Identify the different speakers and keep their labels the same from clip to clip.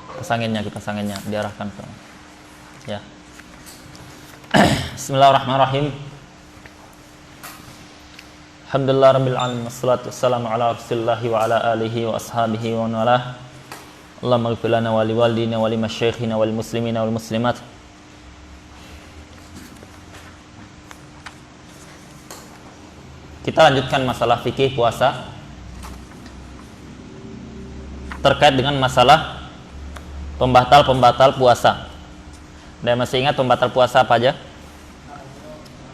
Speaker 1: kipas anginnya diarahkan ke ya. Bismillahirrahmanirrahim. Alhamdulillah rabbil alamin wassalatu wassalamu ala Rasulillah wa ala alihi wa ashabihi wa man walah. Allahumma ighfir lana wa liwalidina wa limasyayikhina wal muslimina wal muslimat. Kita lanjutkan masalah fikih puasa terkait dengan masalah pembatal puasa. Dan masih ingat pembatal puasa apa aja?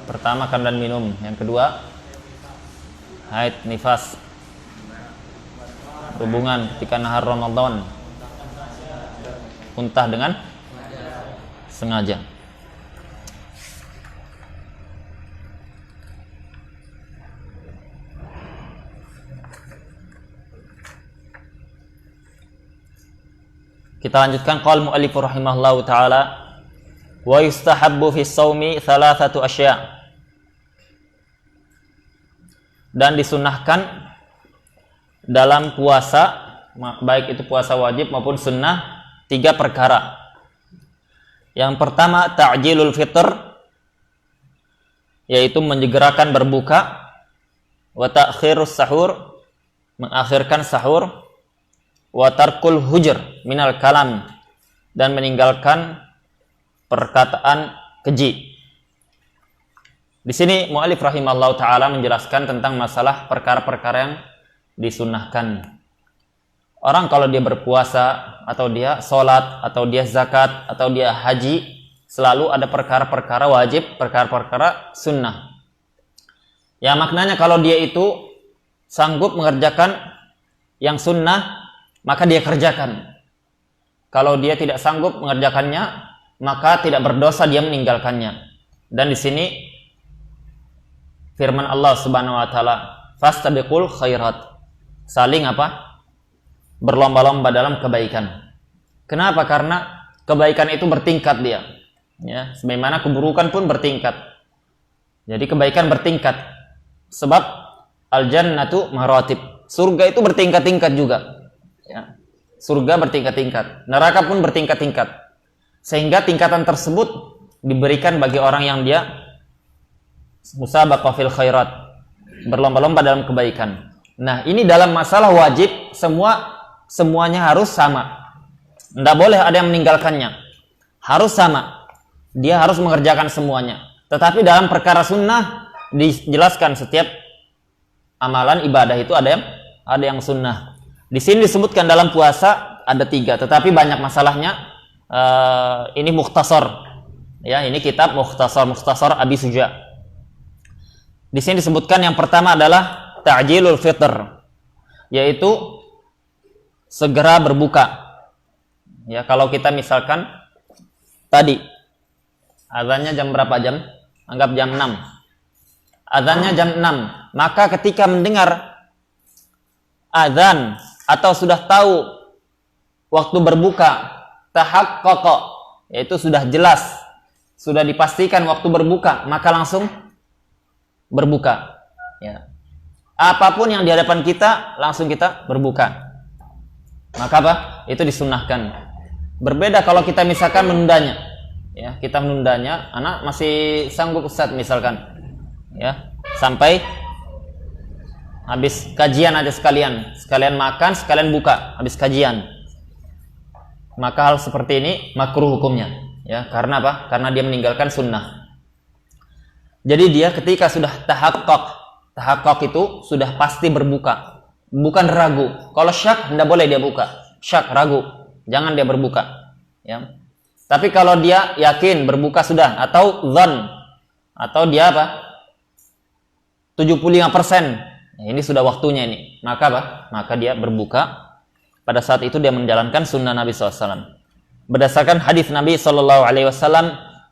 Speaker 1: Pertama, makan dan minum. Yang kedua, haid, nifas, hubungan ketika nahar Ramadan, muntah dengan sengaja. Kita lanjutkan qaul mu'allif rahimahullahu taala wa yustahabbu fi shaumi thalathatu asya'. Dan disunahkan dalam puasa, baik itu puasa wajib maupun sunnah, 3 perkara. Yang pertama ta'jilul fitr, yaitu menyegerakan berbuka, wa ta'khirus sahur, mengakhirkan sahur, wa tarkul hujr minal kalam, dan meninggalkan perkataan keji. Di sini mu'allif rahimallahu taala menjelaskan tentang masalah perkara-perkara yang disunnahkan. Orang kalau dia berpuasa atau dia sholat atau dia zakat atau dia haji, selalu ada perkara-perkara wajib, perkara-perkara sunnah. Ya, maknanya kalau dia itu sanggup mengerjakan yang sunnah, maka dia kerjakan. Kalau dia tidak sanggup mengerjakannya, maka tidak berdosa dia meninggalkannya. Dan di sini firman Allah Subhanahu wa taala, fastabiqul khairat. Saling apa? Berlomba-lomba dalam kebaikan. Kenapa? Karena kebaikan itu bertingkat dia. Ya, sebagaimana keburukan pun bertingkat. Jadi kebaikan bertingkat. Sebab al-jannatu maratib. Surga itu bertingkat-tingkat juga. Ya. Surga bertingkat-tingkat, neraka pun bertingkat-tingkat, sehingga tingkatan tersebut diberikan bagi orang yang dia musabaqah fil khairat, berlomba-lomba dalam kebaikan. Nah, ini dalam masalah wajib semuanya harus sama. Tidak boleh ada yang meninggalkannya. Harus sama. Dia harus mengerjakan semuanya. Tetapi dalam perkara sunnah dijelaskan setiap amalan ibadah itu ada yang sunnah. Di sini disebutkan dalam puasa ada 3, tetapi banyak masalahnya. Ini mukhtasar, ya, ini kitab mukhtasar Abi Suja. Di sini disebutkan yang pertama adalah ta'jilul fitr, yaitu segera berbuka. Ya, kalau kita misalkan tadi azannya jam berapa jam? Anggap jam 6. Azannya jam 6, maka ketika mendengar azan atau sudah tahu waktu berbuka, tahaqqaqa, yaitu sudah jelas, sudah dipastikan waktu berbuka, maka langsung berbuka. Ya. Apapun yang di hadapan kita, langsung kita berbuka. Maka apa? Itu disunnahkan. Berbeda kalau kita misalkan menundanya. Ya, kita menundanya, anak masih sanggup Ustaz misalkan. Ya, sampai habis kajian aja sekalian makan, sekalian buka habis kajian. Maka hal seperti ini makruh hukumnya, ya, karena apa? Karena dia meninggalkan sunnah. Jadi dia ketika sudah tahaqqaq itu sudah pasti berbuka, bukan ragu. Kalau syak tidak boleh dia buka, syak ragu, jangan dia berbuka, ya. Tapi kalau dia yakin berbuka sudah, atau dzan, atau dia apa? 75%. Ini sudah waktunya ini, maka apa? Maka dia berbuka. Pada saat itu dia menjalankan sunnah Nabi SAW. Berdasarkan hadis Nabi SAW,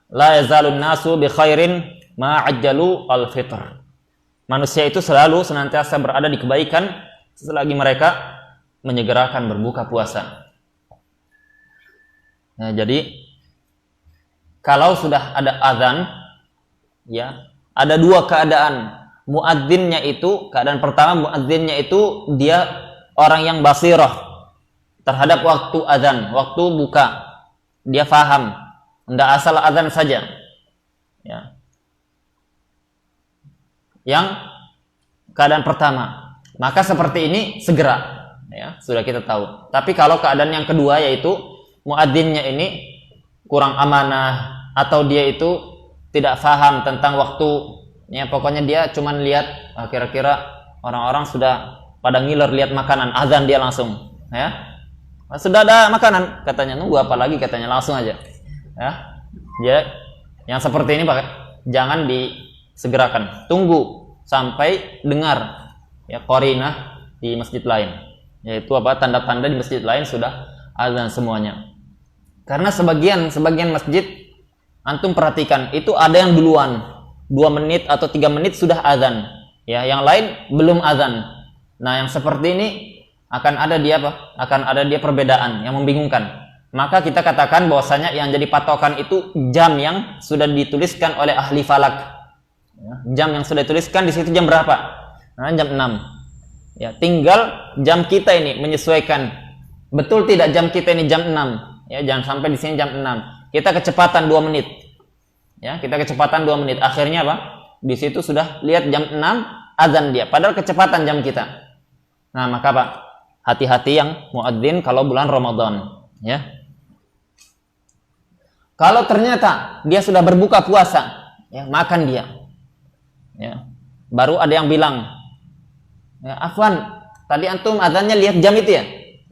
Speaker 1: la yazalun nasu bi khairin ma ajjalu al fitr. Manusia itu selalu senantiasa berada di kebaikan selagi mereka menyegerakan berbuka puasa. Nah, jadi kalau sudah ada azan, ya, ada 2 keadaan. Muadzinnya itu, keadaan pertama muadzinnya itu dia orang yang basirah, terhadap waktu azan, waktu buka. Dia faham, tidak asal azan saja. Ya. Yang keadaan pertama, maka seperti ini segera, ya, sudah kita tahu. Tapi kalau keadaan yang kedua, yaitu muadzinnya ini kurang amanah atau dia itu tidak faham tentang waktu, ya, pokoknya dia cuman lihat kira-kira orang-orang sudah pada ngiler lihat makanan, azan dia langsung, ya. Sudah ada makanan, katanya nunggu apa lagi, katanya langsung aja, ya. Dia yang seperti ini jangan disegerakan, tunggu sampai dengar, ya, qarinah di masjid lain, yaitu apa, tanda-tanda di masjid lain sudah azan semuanya. Karena sebagian masjid antum perhatikan itu ada yang duluan 2 menit atau 3 menit sudah azan, ya, yang lain belum azan. Nah, yang seperti ini akan ada dia perbedaan yang membingungkan. Maka kita katakan bahwasanya yang jadi patokan itu jam yang sudah dituliskan oleh ahli falak. Ya, jam yang sudah dituliskan di situ jam berapa? Nah, jam 6. Ya, tinggal jam kita ini menyesuaikan. Betul tidak jam kita ini jam 6? Ya, jangan sampai di sini jam 6. Kita kecepatan 2 menit. Ya, kita kecepatan 2 menit. Akhirnya apa? Di situ sudah lihat jam 6 azan dia. Padahal kecepatan jam kita. Nah, maka Pak, hati-hati yang muadzin kalau bulan Ramadan, ya. Kalau ternyata dia sudah berbuka puasa, ya, makan dia. Ya. Baru ada yang bilang, ya, Afwan, tadi antum azannya lihat jam itu ya?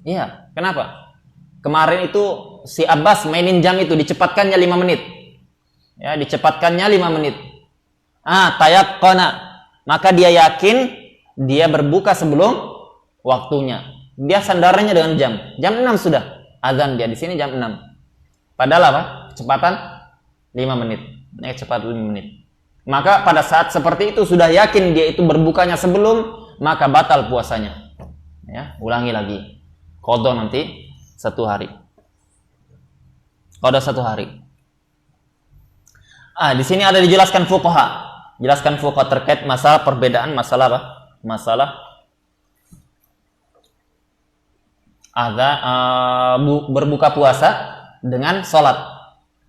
Speaker 1: Iya, kenapa? Kemarin itu si Abbas mainin jam itu, dicepatkannya 5 menit. Ya, dicepatkannya 5 menit. Tayaqqana, maka dia yakin dia berbuka sebelum waktunya. Dia sandarannya dengan jam. Jam 6 sudah azan dia di sini jam 6. Padahal apa? Kecepatan 5 menit. Kecepatan 5 menit. Maka pada saat seperti itu sudah yakin dia itu berbukanya sebelum, maka batal puasanya. Ya, ulangi lagi. Qadha nanti 1 hari. Qadha 1 hari. Di sini ada dijelaskan fuqaha. Jelaskan fuqaha terkait masalah perbedaan masalah apa? Masalah berbuka puasa dengan sholat.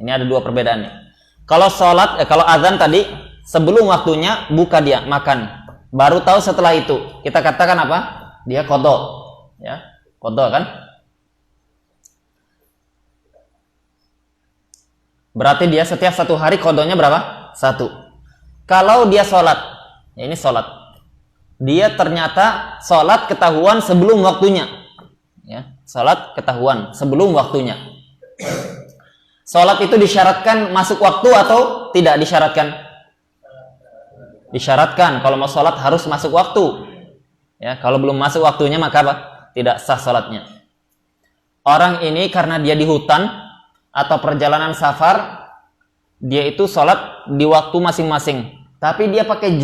Speaker 1: Ini ada 2 perbedaannya. Kalau sholat, kalau azan tadi sebelum waktunya buka dia makan, baru tahu setelah itu. Kita katakan apa? Dia qadha, ya, qadha kan? Berarti dia setiap 1 hari qadhanya berapa? 1. Kalau dia sholat, ya, ini sholat, dia ternyata sholat ketahuan sebelum waktunya. Ya, salat ketahuan sebelum waktunya. Salat itu disyaratkan masuk waktu atau tidak disyaratkan? Disyaratkan. Kalau mau salat harus masuk waktu. Ya, kalau belum masuk waktunya maka apa? Tidak sah salatnya. Orang ini karena dia di hutan atau perjalanan safar, dia itu salat di waktu masing-masing. Tapi dia pakai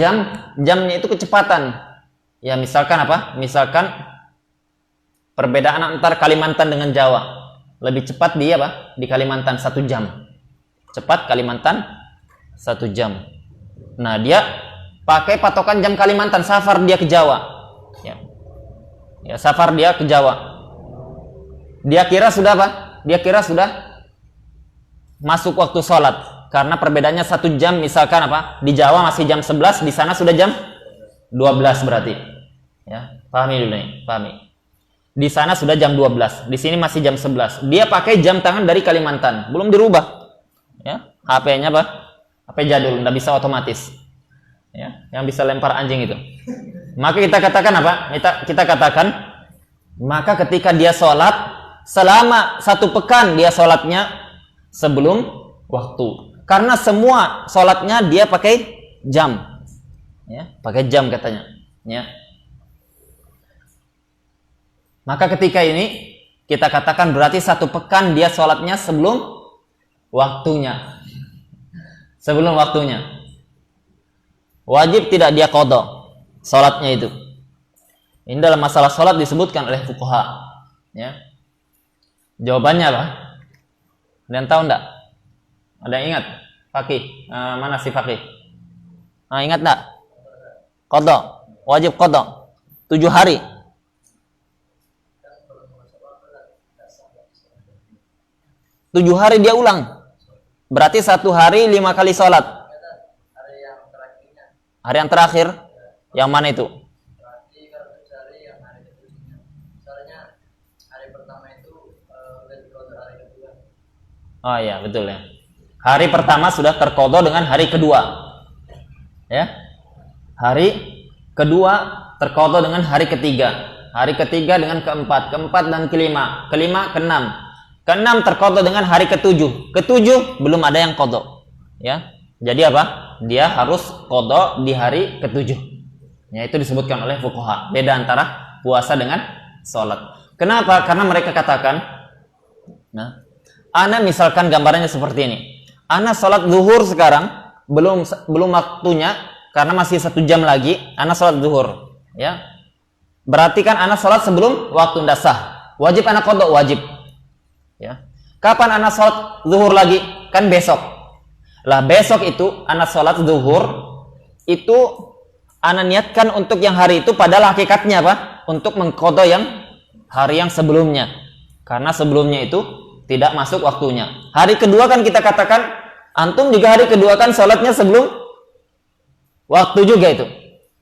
Speaker 1: jamnya itu kecepatan. Ya, misalkan apa? Misalkan perbedaan antara Kalimantan dengan Jawa. Lebih cepat dia apa? Di Kalimantan 1 jam. Cepat Kalimantan 1 jam. Nah, dia pakai patokan jam Kalimantan, safar dia ke Jawa. Ya, safar dia ke Jawa. Dia kira sudah apa? Dia kira sudah masuk waktu sholat. Karena perbedaannya 1 jam, misalkan apa? Di Jawa masih jam 11, di sana sudah jam 12 berarti. Ya, pahami dulu nih, pahami. Di sana sudah jam 12, di sini masih jam 11. Dia pakai jam tangan dari Kalimantan, belum dirubah. Ya, HP-nya apa? HP jadul, nggak bisa otomatis. Ya, yang bisa lempar anjing itu. Maka kita katakan apa? Kita katakan, maka ketika dia sholat, selama 1 pekan dia sholatnya sebelum waktu. Karena semua sholatnya dia pakai jam. Ya, pakai jam katanya. Ya. Maka ketika ini kita katakan berarti 1 pekan dia sholatnya sebelum waktunya. Sebelum waktunya. Wajib tidak dia qadha sholatnya itu. Ini dalam masalah sholat disebutkan oleh fuqaha. Ya. Jawabannya apa? Ada yang tahu enggak? Ada yang ingat? Fakih. Mana si Fakih? Ingat enggak? Qadha. Wajib qadha. 7 hari. 7 hari dia ulang. Berarti 1 hari 5 kali sholat. Hari yang terakhir. Yang mana itu? Oh iya, betul ya. Hari pertama sudah terqadha dengan hari kedua. Ya. Hari kedua terqadha dengan hari ketiga. Hari ketiga dengan keempat dan kelima. Kelima, keenam. Keenam terqadha dengan hari ketujuh. Ketujuh belum ada yang qadha. Ya. Jadi apa? Dia harus qadha di hari ketujuh. Ya, itu disebutkan oleh fuqaha. Beda antara puasa dengan salat. Kenapa? Karena mereka katakan, ana misalkan gambarannya seperti ini. Ana salat zuhur sekarang, belum waktunya karena masih 1 jam lagi ana salat zuhur, ya. Berarti kan ana salat sebelum waktu ndak sah. Wajib ana qadha, wajib. Ya. Kapan ana salat zuhur lagi? Kan besok. Lah besok itu ana salat zuhur itu ana niatkan untuk yang hari itu, padahal hakikatnya apa? Untuk mengqadha yang hari yang sebelumnya. Karena sebelumnya itu tidak masuk waktunya. Hari kedua kan kita katakan, antum juga hari kedua kan salatnya sebelum waktu juga itu.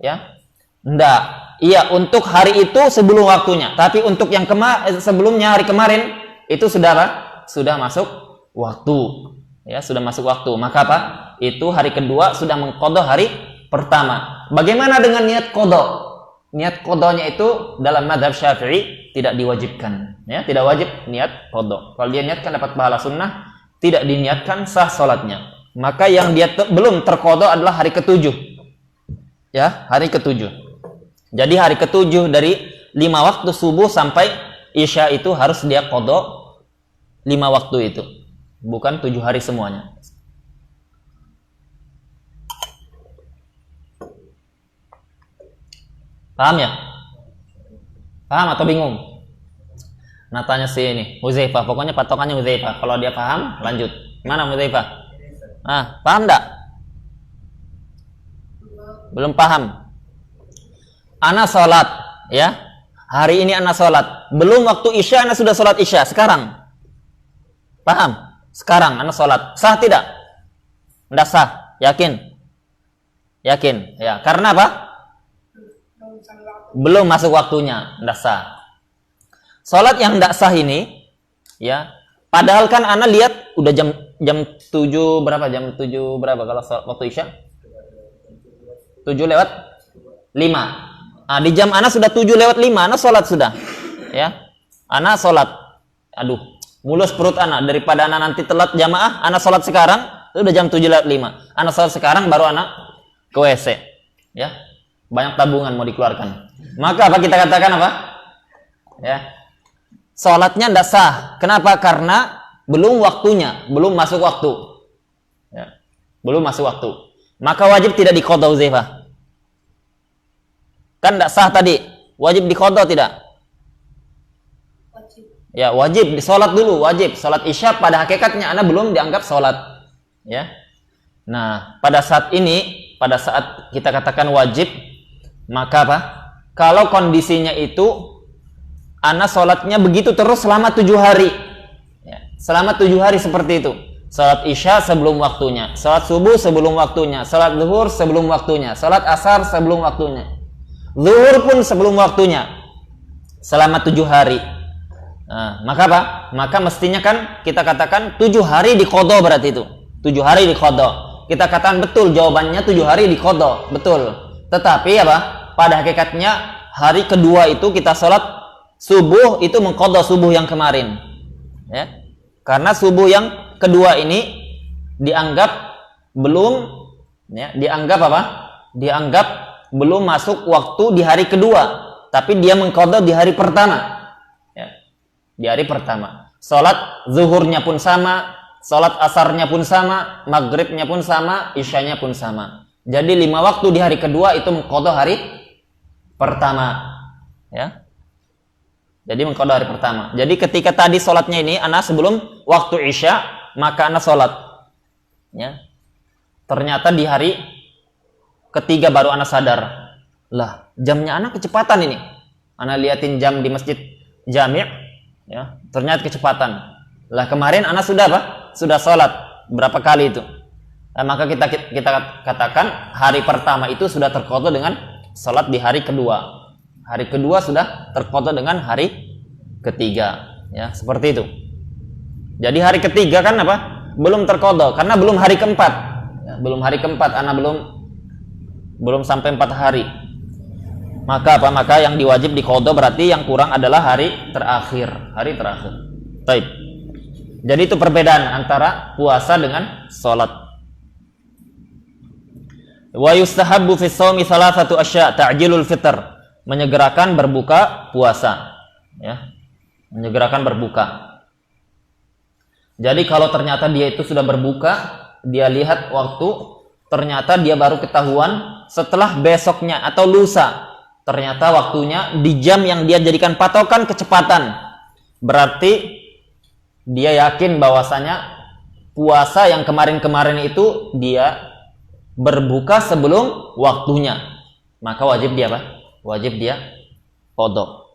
Speaker 1: Ya. Enggak. Iya, untuk hari itu sebelum waktunya. Tapi untuk yang sebelumnya hari kemarin itu sudah apa? Sudah masuk waktu. Ya, sudah masuk waktu. Maka apa? Itu hari kedua sudah mengqadha hari pertama. Bagaimana dengan niat qadha? Niat qadhanya itu dalam mazhab Syafi'i tidak diwajibkan, ya, tidak wajib niat qadha. Kalau dia niatkan dapat pahala sunnah, tidak diniatkan sah salatnya. Maka yang dia belum terqadha adalah hari ketujuh. Ya, hari ketujuh. Jadi hari ketujuh dari 5 waktu subuh sampai isya itu harus dia qadha 5 waktu itu. Bukan 7 hari semuanya. Paham ya? Paham atau bingung? Nah, tanya si ini, Huzaifah. Pokoknya patokannya Huzaifah. Kalau dia paham, lanjut. Mana Huzaifah? Paham enggak? Belum paham. Ana salat, ya. Hari ini ana salat. Belum waktu isya ana sudah salat isya sekarang. Paham? Sekarang ana salat. Sah tidak? Enggak sah. Yakin? Yakin. Ya, karena apa? Belum masuk waktunya, tidak sah. Salat yang tidak sah ini, ya, padahal kan ana lihat udah jam 7 berapa? Jam 7 berapa kalau waktu isya? 7:05. Di jam ana sudah 7:05, ana salat sudah. Ya. Ana salat. Aduh, mulus perut ana, daripada ana nanti telat jamaah, ana salat sekarang, sudah jam 7:05. Ana salat sekarang baru ana ke WC. Ya. Banyak tabungan mau dikeluarkan. Maka apa kita katakan apa? Ya. Salatnya tidak sah. Kenapa? Karena belum waktunya, belum masuk waktu. Ya. Belum masuk waktu. Maka wajib tidak diqadha Huzaifah. Kan tidak sah tadi. Wajib diqadha tidak? Wajib. Ya, wajib. Salat dulu, wajib. Salat isya pada hakikatnya ana belum dianggap salat. Ya. Nah, pada saat ini, pada saat kita katakan wajib, maka apa? Kalau kondisinya itu ana sholatnya begitu terus selama 7 hari, ya, selama 7 hari seperti itu. Sholat isya sebelum waktunya, sholat subuh sebelum waktunya, sholat zuhur sebelum waktunya, sholat asar sebelum waktunya, zuhur pun sebelum waktunya, selama 7 hari. Nah, maka apa? Maka mestinya kan kita katakan 7 hari diqadha, berarti itu 7 hari diqadha. Kita katakan betul jawabannya 7 hari diqadha, betul. Tetapi apa? Pada hakikatnya hari kedua itu kita sholat subuh itu mengqadha subuh yang kemarin, ya. Karena subuh yang kedua ini dianggap belum, ya, dianggap apa? Dianggap belum masuk waktu di hari kedua, tapi dia mengqadha di hari pertama, ya. Di hari pertama. Sholat zuhurnya pun sama, sholat asarnya pun sama, maghribnya pun sama, isyanya pun sama. Jadi 5 waktu di hari kedua itu mengqadha hari pertama, ya. Jadi mengqadha hari pertama. Jadi ketika tadi sholatnya ini ana sebelum waktu isya, maka ana sholat, ya. Ternyata di hari ketiga baru ana sadar, lah jamnya ana kecepatan ini. Ana liatin jam di masjid jami', ya. Ternyata kecepatan. Lah kemarin ana sudah apa? Sudah sholat berapa kali itu? Nah, maka kita katakan hari pertama itu sudah terqadha dengan sholat di hari kedua. Hari kedua sudah terqadha dengan hari ketiga, ya seperti itu. Jadi hari ketiga kan apa? Belum terqadha karena belum hari keempat. Ya, belum hari keempat, ana belum sampai 4 hari. Maka apa? Maka yang diwajib diqadha berarti yang kurang adalah hari terakhir. Baik. Jadi itu perbedaan antara puasa dengan sholat. Wa yustahabbu fi shaumi thalathatu asya' ta'jilul fitr, menyegerakan berbuka puasa, ya. Menyegerakan berbuka. Jadi kalau ternyata dia itu sudah berbuka, dia lihat waktu, ternyata dia baru ketahuan setelah besoknya atau lusa, ternyata waktunya di jam yang dia jadikan patokan kecepatan, berarti dia yakin bahwasanya puasa yang kemarin-kemarin itu dia berbuka sebelum waktunya, maka wajib dia apa? Wajib dia qadha.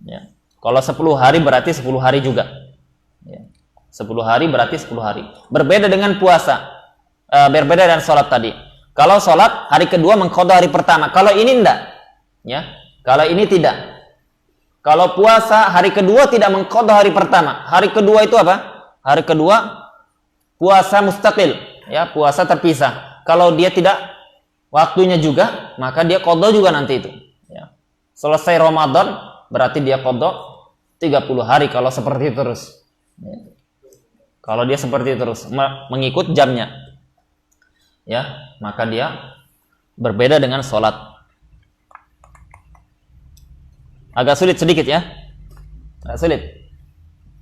Speaker 1: Ya. Kalau 10 hari berarti 10 hari juga. Ya. 10 hari berarti 10 hari. Berbeda dengan puasa. Berbeda dengan sholat tadi. Kalau sholat hari kedua mengqadha hari pertama. Kalau ini enggak. Ya. Kalau ini tidak. Kalau puasa hari kedua tidak mengqadha hari pertama. Hari kedua itu apa? Hari kedua puasa mustaqil, ya, puasa terpisah. Kalau dia tidak waktunya juga, maka dia qadha juga nanti itu. Ya. Selesai Ramadan, berarti dia qadha 30 hari kalau seperti itu terus. Ya. Kalau dia seperti itu terus, mengikut jamnya. Ya, maka dia berbeda dengan sholat. Agak sulit sedikit ya. Agak sulit.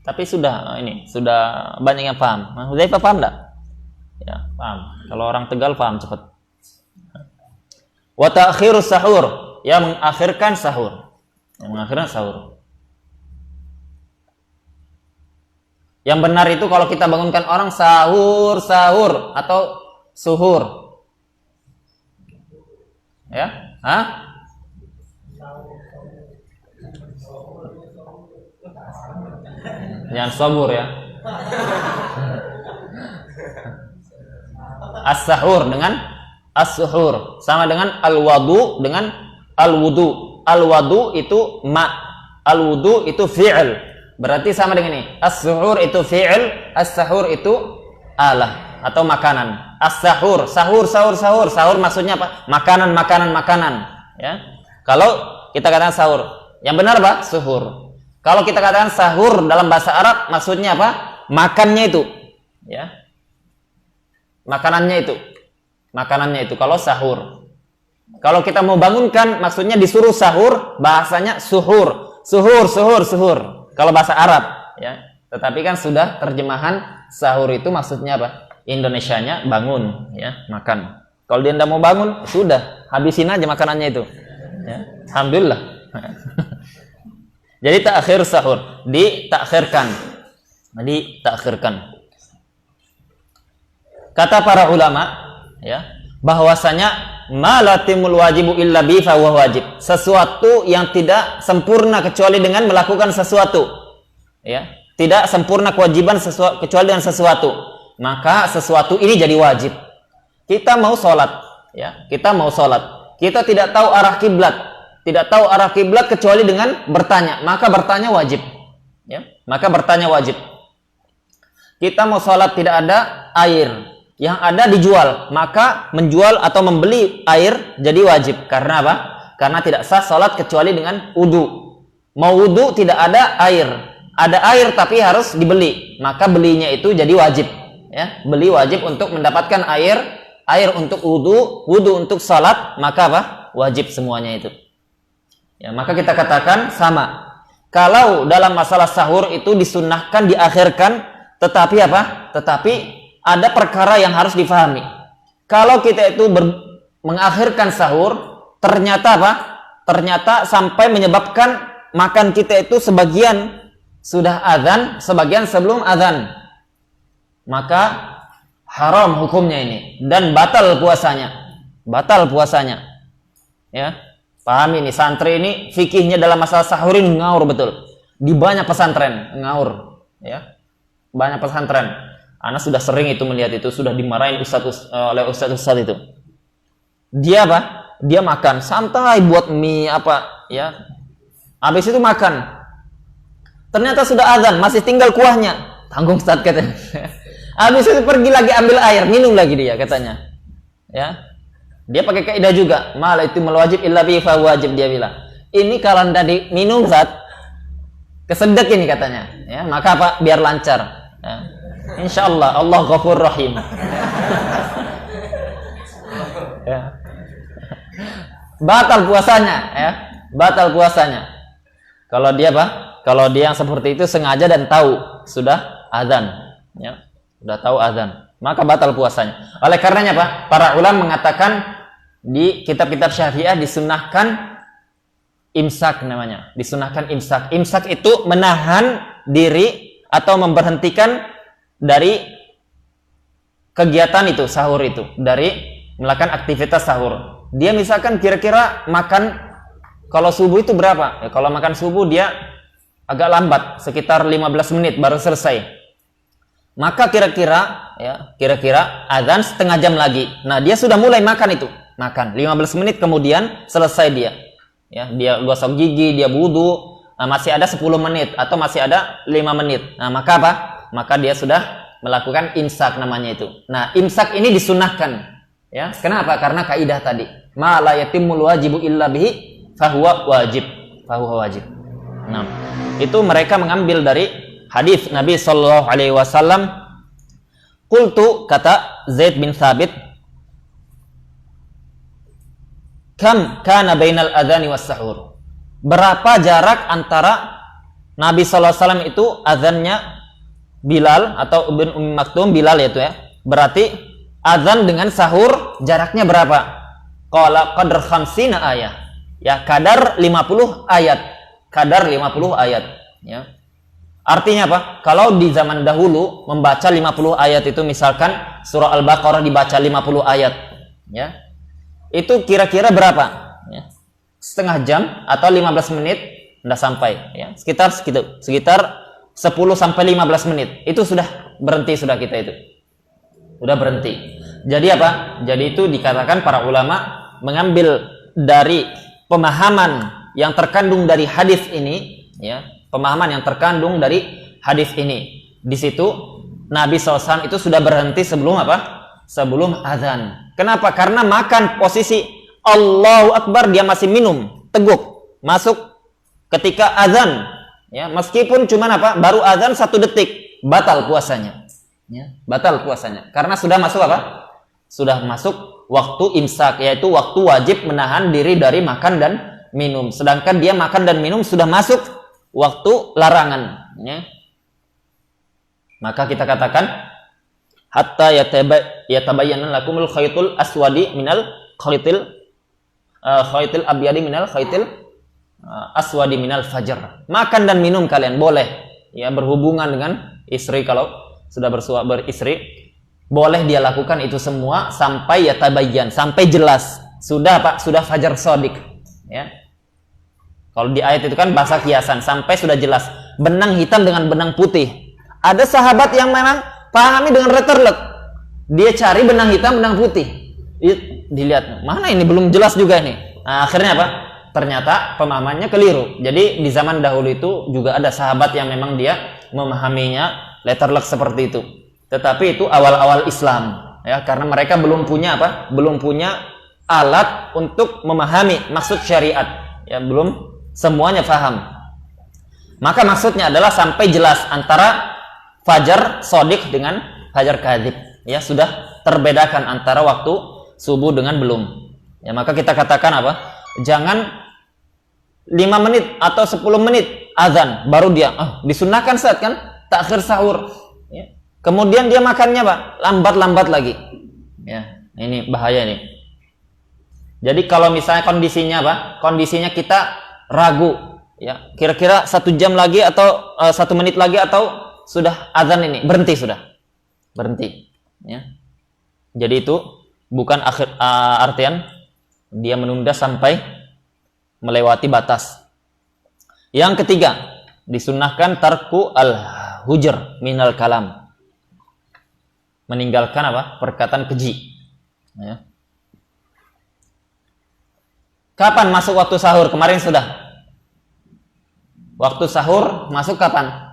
Speaker 1: Tapi sudah banyak yang paham. Hudzaifah paham enggak? Ya, paham. Kalau orang Tegal paham cepat. Wa ta'khirus sahur, yang mengakhirkan sahur. Yang mengakhirkan sahur. Yang benar itu kalau kita bangunkan orang sahur atau suhur. Ya? Hah? Jangan sabur ya. As-sahur dengan as-suhur sama dengan al-wudu dengan al-wudu. Al-wudu itu ma, al-wudu itu fi'il. Berarti sama dengan ini. As-suhur itu fi'il, as-sahur itu alah atau makanan. As-sahur, sahur maksudnya apa? Makanan, ya. Kalau kita katakan sahur, yang benar apa? Suhur. Kalau kita katakan sahur dalam bahasa Arab maksudnya apa? Makannya itu, ya. Makanannya itu kalau sahur. Kalau kita mau bangunkan maksudnya disuruh sahur, bahasanya suhur. Kalau bahasa Arab, ya. Tetapi kan sudah terjemahan sahur itu maksudnya apa? Indonesianya bangun, ya, makan. Kalau dia tidak mau bangun, sudah habisin aja makanannya itu. Ya. Alhamdulillah. Jadi ta'khir sahur, ditakhirkan. Kata para ulama, ya, bahwasanya malatimul wajibu illa bi fa huwa wajib. Sesuatu yang tidak sempurna kecuali dengan melakukan sesuatu. Ya, tidak sempurna kewajiban kecuali dengan sesuatu. Maka sesuatu ini jadi wajib. Kita mau sholat, ya, Kita tidak tahu arah kiblat, kecuali dengan bertanya. Maka bertanya wajib. Ya, Kita mau sholat tidak ada air. Yang ada dijual, maka menjual atau membeli air jadi wajib. Karena apa? Karena tidak sah sholat kecuali dengan wudu. Mau wudu tidak ada air, ada air tapi harus dibeli, maka belinya itu jadi wajib. Ya, beli wajib untuk mendapatkan air untuk wudu untuk sholat, maka apa? Wajib semuanya itu. Ya, maka kita katakan sama. Kalau dalam masalah sahur itu disunnahkan diakhirkan, tetapi apa? Tetapi ada perkara yang harus difahami. Kalau kita itu mengakhirkan sahur, ternyata apa? Ternyata sampai menyebabkan makan kita itu sebagian sudah azan, sebagian sebelum azan. Maka haram hukumnya ini dan batal puasanya. Ya. Pahami ini, santri ini fikihnya dalam masalah sahur ini ngaur betul. Di banyak pesantren ngaur, ya. banyak pesantren. Ana sudah sering itu melihat itu, sudah dimarahin oleh ustaz itu. Dia apa? Dia makan santai buat mie apa ya. Habis itu makan. Ternyata sudah azan, masih tinggal kuahnya. Tanggung Ustaz katanya. Habis itu pergi lagi ambil air, minum lagi dia katanya. Ya. Dia pakai kaidah juga, mal itu wajib illa bi fa wajib, dia bilang. Ini kalau tadi minum Ustaz, kesedek ini katanya. Ya, maka apa? Biar lancar. Ya. Insyaallah Allah Ghafur Rahim. Ya. Batal puasanya, ya. Batal puasanya. Kalau dia apa? Kalau dia yang seperti itu sengaja dan tahu sudah azan, ya. Sudah tahu azan, maka batal puasanya. Oleh karenanya apa? Para ulama mengatakan di kitab-kitab Syafi'iyah disunahkan imsak namanya. Disunahkan imsak. Imsak itu menahan diri atau memberhentikan dari kegiatan itu, sahur itu, dari melakukan aktivitas sahur. Dia misalkan kira-kira makan kalau subuh itu berapa? Ya, kalau makan subuh dia agak lambat, sekitar 15 menit baru selesai. Maka kira-kira azan setengah jam lagi. Nah, dia sudah mulai makan itu. Makan 15 menit kemudian selesai dia. Ya, dia gosok gigi, dia wudu, masih ada 10 menit atau masih ada 5 menit. Nah, maka apa? Maka dia sudah melakukan imsak namanya itu. Nah, imsak ini disunahkan. Ya, kenapa? Karena kaidah tadi. Ma la yatimul wajibu illa bihi fahuwa wajib. Fahuwa wajib. Nah, itu mereka mengambil dari hadis Nabi sallallahu alaihi wasallam. Qultu, kata Zaid bin Thabit, kam kana bainal adzani was sahur. Berapa jarak antara Nabi sallallahu alaihi wasallam itu azannya Bilal atau Ibn Ummi Maktum, Bilal itu ya. Berarti azan dengan sahur jaraknya berapa? Qala qadar 50 ayat. Ya, kadar 50 ayat. Kadar 50 ayat, ya. Artinya apa? Kalau di zaman dahulu membaca 50 ayat itu misalkan surah Al-Baqarah dibaca 50 ayat, ya. Itu kira-kira berapa? Ya. Setengah jam atau 15 menit sudah sampai, ya. Sekitar 10 sampai 15 menit. Itu sudah berhenti sudah kita itu. Sudah berhenti. Jadi apa? Jadi itu dikatakan para ulama mengambil dari pemahaman yang terkandung dari hadis ini, ya. Pemahaman yang terkandung dari hadis ini. Di situ Nabi SAW itu sudah berhenti sebelum apa? Sebelum azan. Kenapa? Karena makan posisi Allahu Akbar dia masih minum, teguk, masuk ketika azan. Ya, meskipun cuman apa? Baru azan 1 detik, batal puasanya. Ya, batal puasanya. Karena sudah masuk apa? Sudah masuk waktu imsak, yaitu waktu wajib menahan diri dari makan dan minum. Sedangkan dia makan dan minum sudah masuk waktu larangan, ya. Maka kita katakan hatta yatabayyana lakumul khaytul aswadi minal khaytil abyadi minal khaytil aswadi minal fajr. Makan dan minum kalian boleh, ya, berhubungan dengan istri kalau sudah beristri, boleh dia lakukan itu semua sampai yatabayyan, sampai jelas sudah Pak, sudah fajar shadiq, ya. Kalau di ayat itu kan bahasa kiasan, sampai sudah jelas benang hitam dengan benang putih. Ada sahabat yang memang pahami dengan letterlek. Dia cari benang hitam, benang putih. Dilihat, mana ini belum jelas juga ini. Nah, akhirnya apa? Ternyata pemahamannya keliru. Jadi di zaman dahulu itu juga ada sahabat yang memang dia memahaminya letterlek seperti itu. Tetapi itu awal-awal Islam, ya, karena mereka belum punya apa? Belum punya alat untuk memahami maksud syariat. Ya, belum semuanya paham. Maka maksudnya adalah sampai jelas antara fajar shadiq dengan fajar kadzib. Ya, sudah terbedakan antara waktu subuh dengan belum. Ya, maka kita katakan apa? Jangan 5 menit atau 10 menit azan baru dia disunahkan saat kan takhir sahur. Ya. Kemudian dia makannya Pak lambat-lambat lagi. Ya, ini bahaya nih. Jadi kalau misalnya kondisinya apa? Kondisinya kita ragu, ya, kira-kira 1 jam lagi atau 1 menit lagi atau sudah azan ini berhenti, sudah berhenti, ya. Jadi itu bukan artian dia menunda sampai melewati batas. Yang ketiga, disunahkan tarku al hujr minal kalam. Meninggalkan apa? Perkataan keji. Ya. Kapan masuk waktu sahur? Kemarin sudah. Waktu sahur masuk kapan?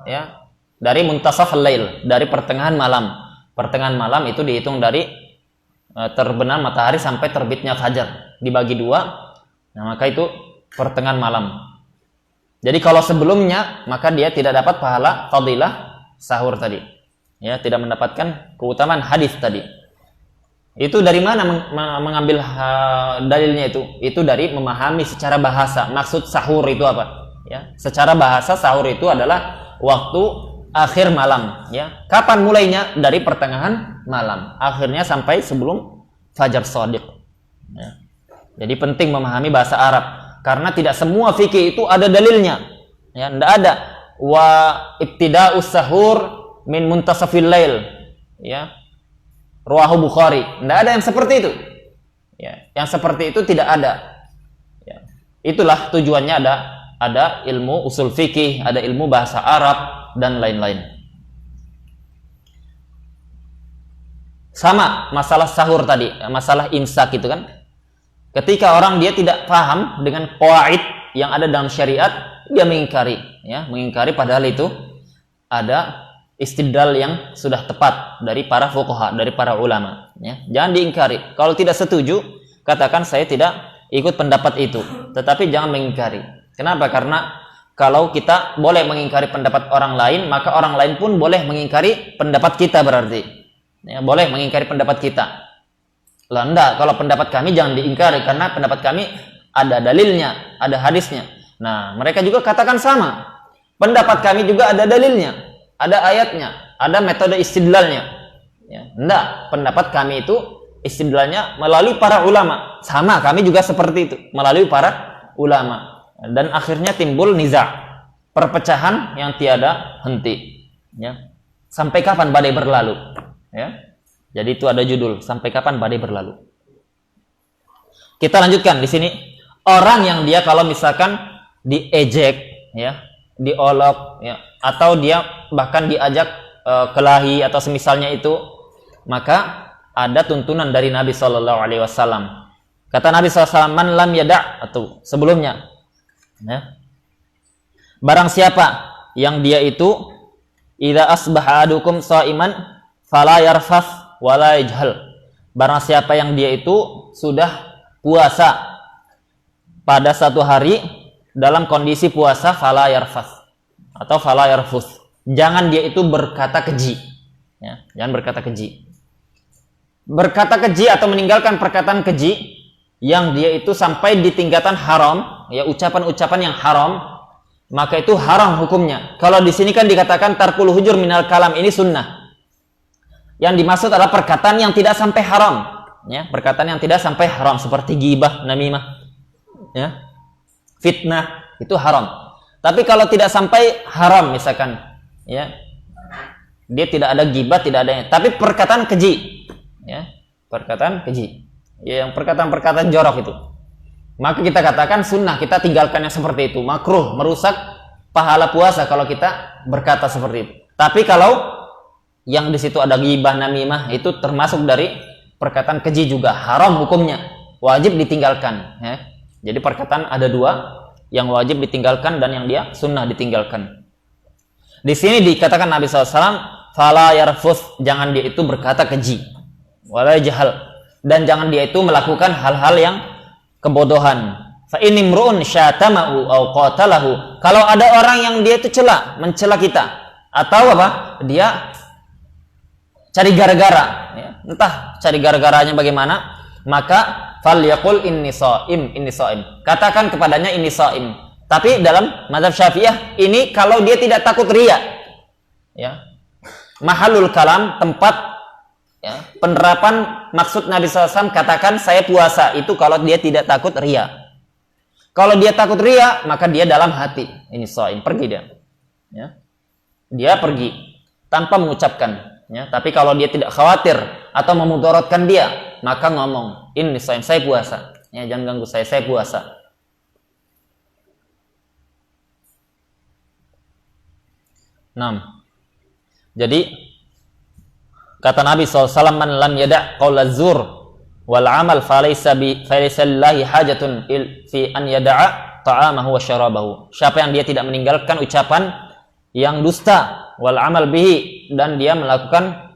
Speaker 1: Ya, dari muntasaf al-lail, dari pertengahan malam. Pertengahan malam itu dihitung dari terbenam matahari sampai terbitnya fajar. Dibagi dua, nah maka itu pertengahan malam. Jadi kalau sebelumnya, maka dia tidak dapat pahala fadilah sahur tadi. Ya, tidak mendapatkan keutamaan hadis tadi. Itu dari mana mengambil dalilnya itu? Itu dari memahami secara bahasa. Maksud sahur itu apa? Ya, secara bahasa sahur itu adalah waktu akhir malam. Ya, kapan mulainya? Dari pertengahan malam. Akhirnya sampai sebelum fajar shadiq. Ya. Jadi penting memahami bahasa Arab karena tidak semua fikih itu ada dalilnya. Ya, tidak ada wa ibtida'us sahur min muntasafil lail. Ya. Ruwahu Bukhari. Tidak ada yang seperti itu. Ya, yang seperti itu tidak ada. Ya. Itulah tujuannya ada ilmu usul fikih, ada ilmu bahasa Arab dan lain-lain. Sama masalah sahur tadi, masalah imsak itu kan. Ketika orang dia tidak paham dengan qawaid yang ada dalam syariat, dia mengingkari, ya, mengingkari padahal itu ada istidlal yang sudah tepat dari para fuqaha, dari para ulama, ya. Jangan diingkari. Kalau tidak setuju, katakan saya tidak ikut pendapat itu, tetapi jangan mengingkari. Kenapa? Karena kalau kita boleh mengingkari pendapat orang lain, maka orang lain pun boleh mengingkari pendapat kita berarti. Ya, boleh mengingkari pendapat kita. Lah enggak, kalau pendapat kami jangan diingkari karena pendapat kami ada dalilnya, ada hadisnya. Nah, mereka juga katakan sama. Pendapat kami juga ada dalilnya, ada ayatnya, ada metode istidlalnya. Ya, enggak, pendapat kami itu istidlalnya melalui para ulama. Sama, kami juga seperti itu, melalui para ulama. Dan akhirnya timbul niza', perpecahan yang tiada henti. Ya. Sampai kapan badai berlalu? Ya. Jadi itu ada judul, sampai kapan badai berlalu. Kita lanjutkan di sini. Orang yang dia kalau misalkan diejek, ya, diolok, ya, atau dia bahkan diajak kelahi atau semisalnya itu, maka ada tuntunan dari Nabi SAW. Kata Nabi SAW, man lam yada', atau sebelumnya, ya, barang siapa yang dia itu idza asbaha adukum shaiman fala yarfas wala yajhal. Barang siapa yang dia itu sudah puasa pada satu hari dalam kondisi puasa, fala yarfas atau fala yarfus. Jangan dia itu berkata keji. Ya, jangan berkata keji. Berkata keji atau meninggalkan perkataan keji yang dia itu sampai di tingkatan haram, ya, ucapan-ucapan yang haram, maka itu haram hukumnya. Kalau di sini kan dikatakan tarkul hujur minal kalam, ini sunnah. Yang dimaksud adalah perkataan yang tidak sampai haram, ya, perkataan yang tidak sampai haram seperti ghibah, namimah, ya, fitnah, itu haram. Tapi kalau tidak sampai haram misalkan, ya, dia tidak ada ghibah, tidak ada, tapi perkataan keji, ya, perkataan keji, ya, yang perkataan-perkataan jorok itu, maka kita katakan sunnah, kita tinggalkan yang seperti itu. Makruh, merusak pahala puasa kalau kita berkata seperti itu. Tapi kalau yang di situ ada ghibah, namimah, itu termasuk dari perkataan keji juga, haram hukumnya, wajib ditinggalkan, ya. Jadi perkataan ada dua, yang wajib ditinggalkan dan yang dia sunnah ditinggalkan. Di sini dikatakan Nabi SAW, fala yarfus, jangan dia itu berkata keji, wala jahal, dan jangan dia itu melakukan hal-hal yang kebodohan. Fa inimruun syatamahu au qatalahu. Kalau ada orang yang dia itu mencela kita, atau apa? Dia cari gara-gara, ya. Entah cari gara-garanya bagaimana, maka falyaqul inni shaim. Katakan kepadanya inni shaim. Tapi dalam mazhab Syafi'iyah ini kalau dia tidak takut riya, ya. Mahalul kalam, tempat, ya, penerapan maksud Nabi SAW, katakan saya puasa, itu kalau dia tidak takut riya. Kalau dia takut riya, maka dia dalam hati ini shaim, pergi dia, ya. Dia pergi tanpa mengucapkan. Ya, tapi kalau dia tidak khawatir atau memudaratkan dia, maka ngomong, ini saya puasa. Ya, jangan ganggu saya puasa. Jadi kata Nabi SAW, man lam yada' qaula zur wal amal falaysa lillahi hajatun fi an yada'a ta'amahu wa syarabahu. Siapa yang dia tidak meninggalkan ucapan yang dusta wal amal bihi, dan dia melakukan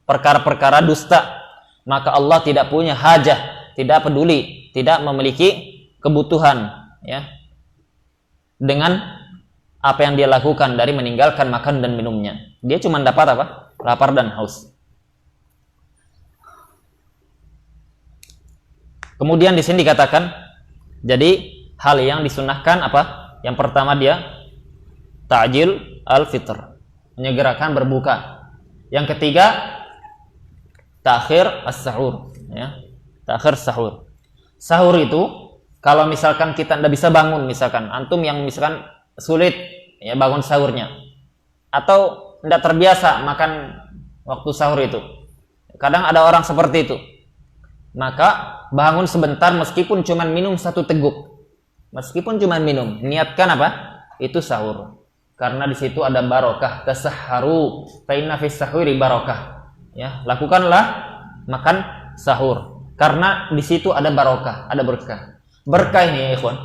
Speaker 1: perkara-perkara dusta, maka Allah tidak punya hajah, tidak peduli, tidak memiliki kebutuhan ya dengan apa yang dia lakukan dari meninggalkan makan dan minumnya. Dia cuma dapat apa? Lapar dan haus. Kemudian di sini dikatakan, jadi hal yang disunahkan apa? Yang pertama dia ta'jil al-fitr, menyegerakan berbuka. Yang ketiga ta'khir as-sahur, ya. Ta'khir sahur. Sahur itu kalau misalkan kita tidak bisa bangun, misalkan antum yang misalkan sulit ya bangun sahurnya, atau tidak terbiasa makan waktu sahur itu, kadang ada orang seperti itu, maka bangun sebentar meskipun cuma minum 1 teguk, meskipun cuma minum, niatkan apa? Itu sahur, karena di situ ada barokah. Tasahharu fa inna fis sahuri barokah, ya, lakukanlah makan sahur karena di situ ada barokah, ada berkah. Berkah ini ya ikhwan,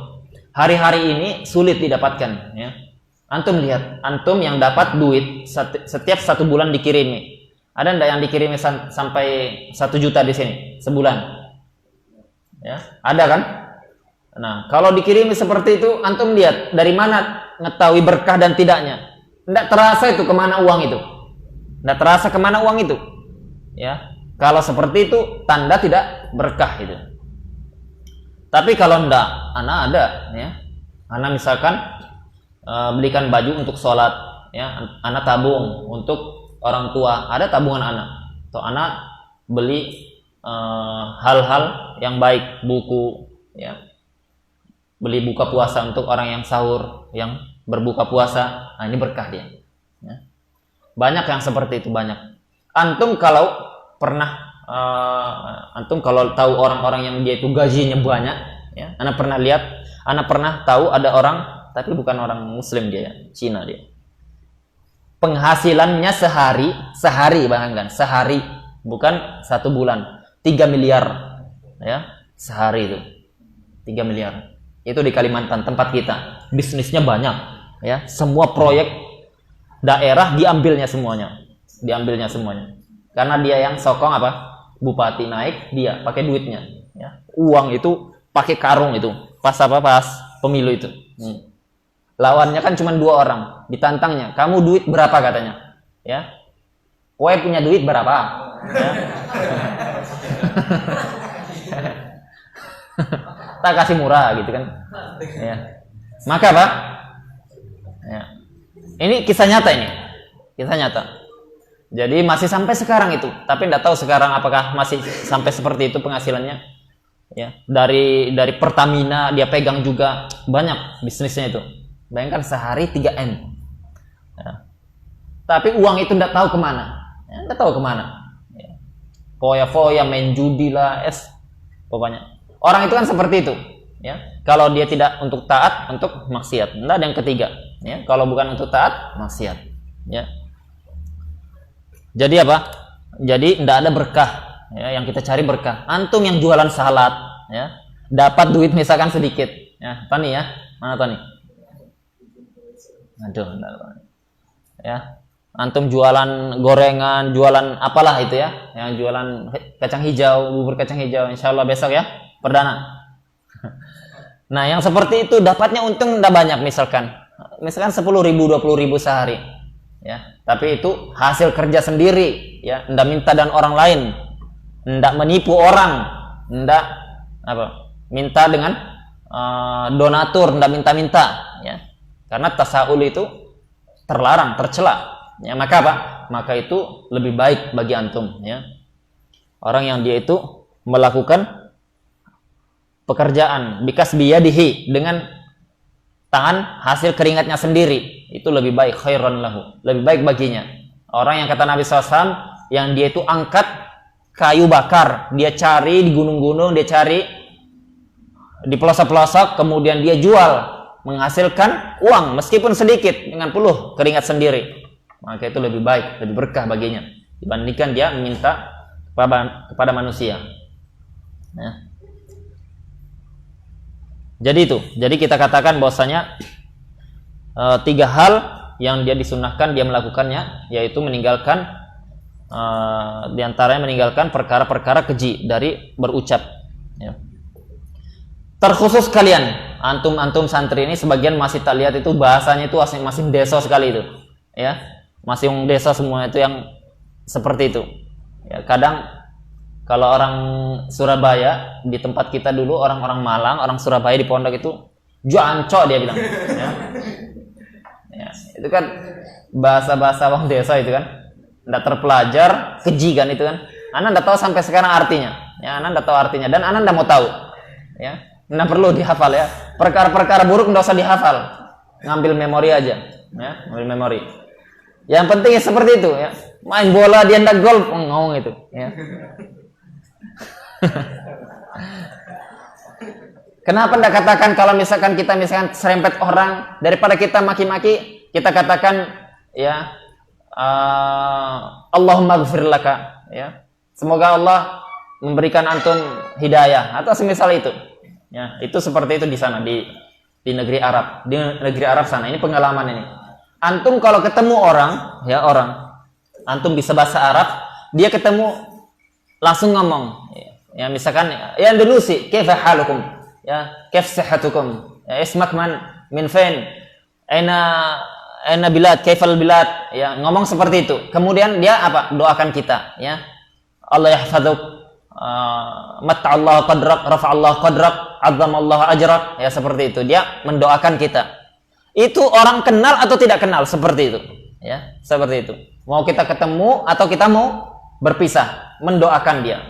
Speaker 1: hari-hari ini sulit didapatkan ya. Antum lihat, antum yang dapat duit setiap 1 bulan dikirimi, ada enggak yang dikirimi sampai 1 juta di sini sebulan? Ya, ada kan? Nah, kalau dikirimi seperti itu, antum lihat dari mana ngetahui berkah dan tidaknya? Enggak terasa itu kemana uang itu, enggak terasa kemana uang itu. Ya, kalau seperti itu tanda tidak berkah itu. Tapi kalau enggak, anak ada ya. Anak misalkan belikan baju untuk sholat ya, anak tabung untuk orang tua, ada tabungan anak. Atau anak beli hal-hal yang baik, buku ya. Beli buka puasa untuk orang yang sahur, yang berbuka puasa. Nah, ini berkah dia. Ya. Banyak yang seperti itu, banyak. Antum kalau pernah antum kalau tahu orang-orang yang dia itu gajinya banyak, ya, anak pernah lihat, anak pernah tahu ada orang, tapi bukan orang Muslim dia, ya, Cina dia. Penghasilannya sehari bayangkan, sehari, bukan 1 bulan, 3 miliar, ya, sehari itu, 3 miliar. Itu di Kalimantan tempat kita, bisnisnya banyak, ya, semua proyek daerah diambilnya semuanya, karena dia yang sokong apa? Bupati naik, dia pakai duitnya, ya. Uang itu pakai karung itu pas pemilu itu. Lawannya kan cuma 2 orang, ditantangnya, kamu duit berapa katanya, ya, kowe punya duit berapa, ya. Tak kasih murah gitu kan, ya. Maka apa, ya, ini kisah nyata, jadi masih sampai sekarang itu, tapi tidak tahu sekarang apakah masih sampai seperti itu penghasilannya. Ya, dari Pertamina dia pegang juga, banyak bisnisnya itu. Bayangkan sehari 3M. Ya. Tapi uang itu tidak tahu kemana. Ya, tidak tahu kemana. Ya. Foya-foya, main judi lah, pokoknya. Orang itu kan seperti itu. Ya. Kalau dia tidak untuk taat, untuk maksiat. Tidak ada yang ketiga. Ya. Kalau bukan untuk taat, maksiat. Ya. Jadi apa? Jadi tidak ada berkah. Ya, yang kita cari berkah. Antum yang jualan salad, ya, dapat duit misalkan sedikit. Ya, Tani ya, mana Tani? Aduh, ya. Antum jualan gorengan, jualan apalah itu ya, yang jualan kacang hijau, bubur kacang hijau. Insya Allah besok ya, perdana. Nah, yang seperti itu dapatnya untung tidak banyak, misalkan 10.000, 20.000 sehari. Ya, tapi itu hasil kerja sendiri, ya, ndak minta dan orang lain, ndak menipu orang, ndak apa, minta dengan donatur, ndak minta-minta, ya, karena tasaul itu terlarang, tercela, ya, maka apa? Maka itu lebih baik bagi antum, ya, orang yang dia itu melakukan pekerjaan bikas biyadihi, dengan tangan hasil keringatnya sendiri, itu lebih baik, khairan lahu, lebih baik baginya. Orang yang kata Nabi SAW, yang dia itu angkat kayu bakar, dia cari di gunung-gunung, dia cari di pelosok-pelosok, kemudian dia jual menghasilkan uang meskipun sedikit dengan peluh keringat sendiri, maka itu lebih baik, lebih berkah baginya dibandingkan dia meminta kepada manusia. Nah, jadi kita katakan bahwasanya 3 hal yang dia disunahkan dia melakukannya, yaitu meninggalkan diantaranya meninggalkan perkara-perkara keji dari berucap, ya. Terkhusus kalian antum santri ini sebagian masih tak lihat itu bahasanya itu masih desa sekali itu, ya, masih desa semua itu yang seperti itu, ya. Kadang kalau orang Surabaya di tempat kita dulu, orang-orang Malang, orang Surabaya di pondok itu jancok dia bilang, ya. Ya, itu kan bahasa-bahasa orang desa itu kan, tidak terpelajar, keji kan itu kan. Anda tidak tahu sampai sekarang artinya, ya. Anda tidak tahu artinya dan Anda tidak mau tahu, ya. Tidak perlu dihafal, ya. Perkara-perkara buruk tidak usah dihafal, ngambil memori aja, ya, ngambil memori. Yang penting seperti itu, ya. Main bola dia ndak gol, ngomong itu, ya. Kenapa tidak katakan kalau misalkan kita serempet orang, daripada kita maki-maki, kita katakan, ya, Allahumma gfir laka, ya. Semoga Allah memberikan antum hidayah atau semisal itu. Ya, itu seperti itu di sana di negeri Arab. Di negeri Arab sana, ini pengalaman ini. Antum kalau ketemu orang, ya, antum bisa bahasa Arab, dia ketemu langsung ngomong. Ya, misalkan ya Indonesia, kaifa halukum? Ya, kaif sihhatukum? Ya, ismak man min fain? Aina bilad, kaifal bilad? Ya, ngomong seperti itu. Kemudian dia apa? Doakan kita, ya. Allah yahfadzuk, mata'allahu qadrak, rafa'allahu qadrak, azzamallahu ajrak, ya, seperti itu. Dia mendoakan kita. Itu orang kenal atau tidak kenal, seperti itu, ya, seperti itu. Mau kita ketemu atau kita mau berpisah, mendoakan dia.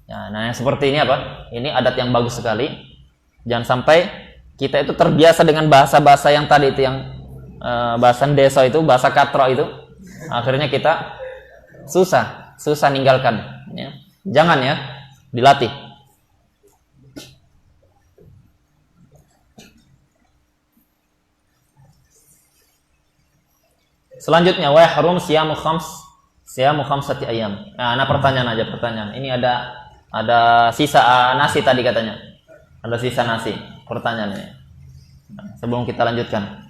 Speaker 1: Ya, nah, yang seperti ini apa? Ini adat yang bagus sekali. Jangan sampai kita itu terbiasa dengan bahasa-bahasa yang tadi itu, yang bahasa desa itu, bahasa katro itu. Akhirnya kita susah ninggalkan, ya. Jangan, ya, dilatih. Selanjutnya, wa yahrum siyamu khamsati ayyam. Nah, pertanyaan. Ini ada sisa nasi tadi katanya. Ada sisa nasi. Pertanyaan ini. Nah, sebelum kita lanjutkan.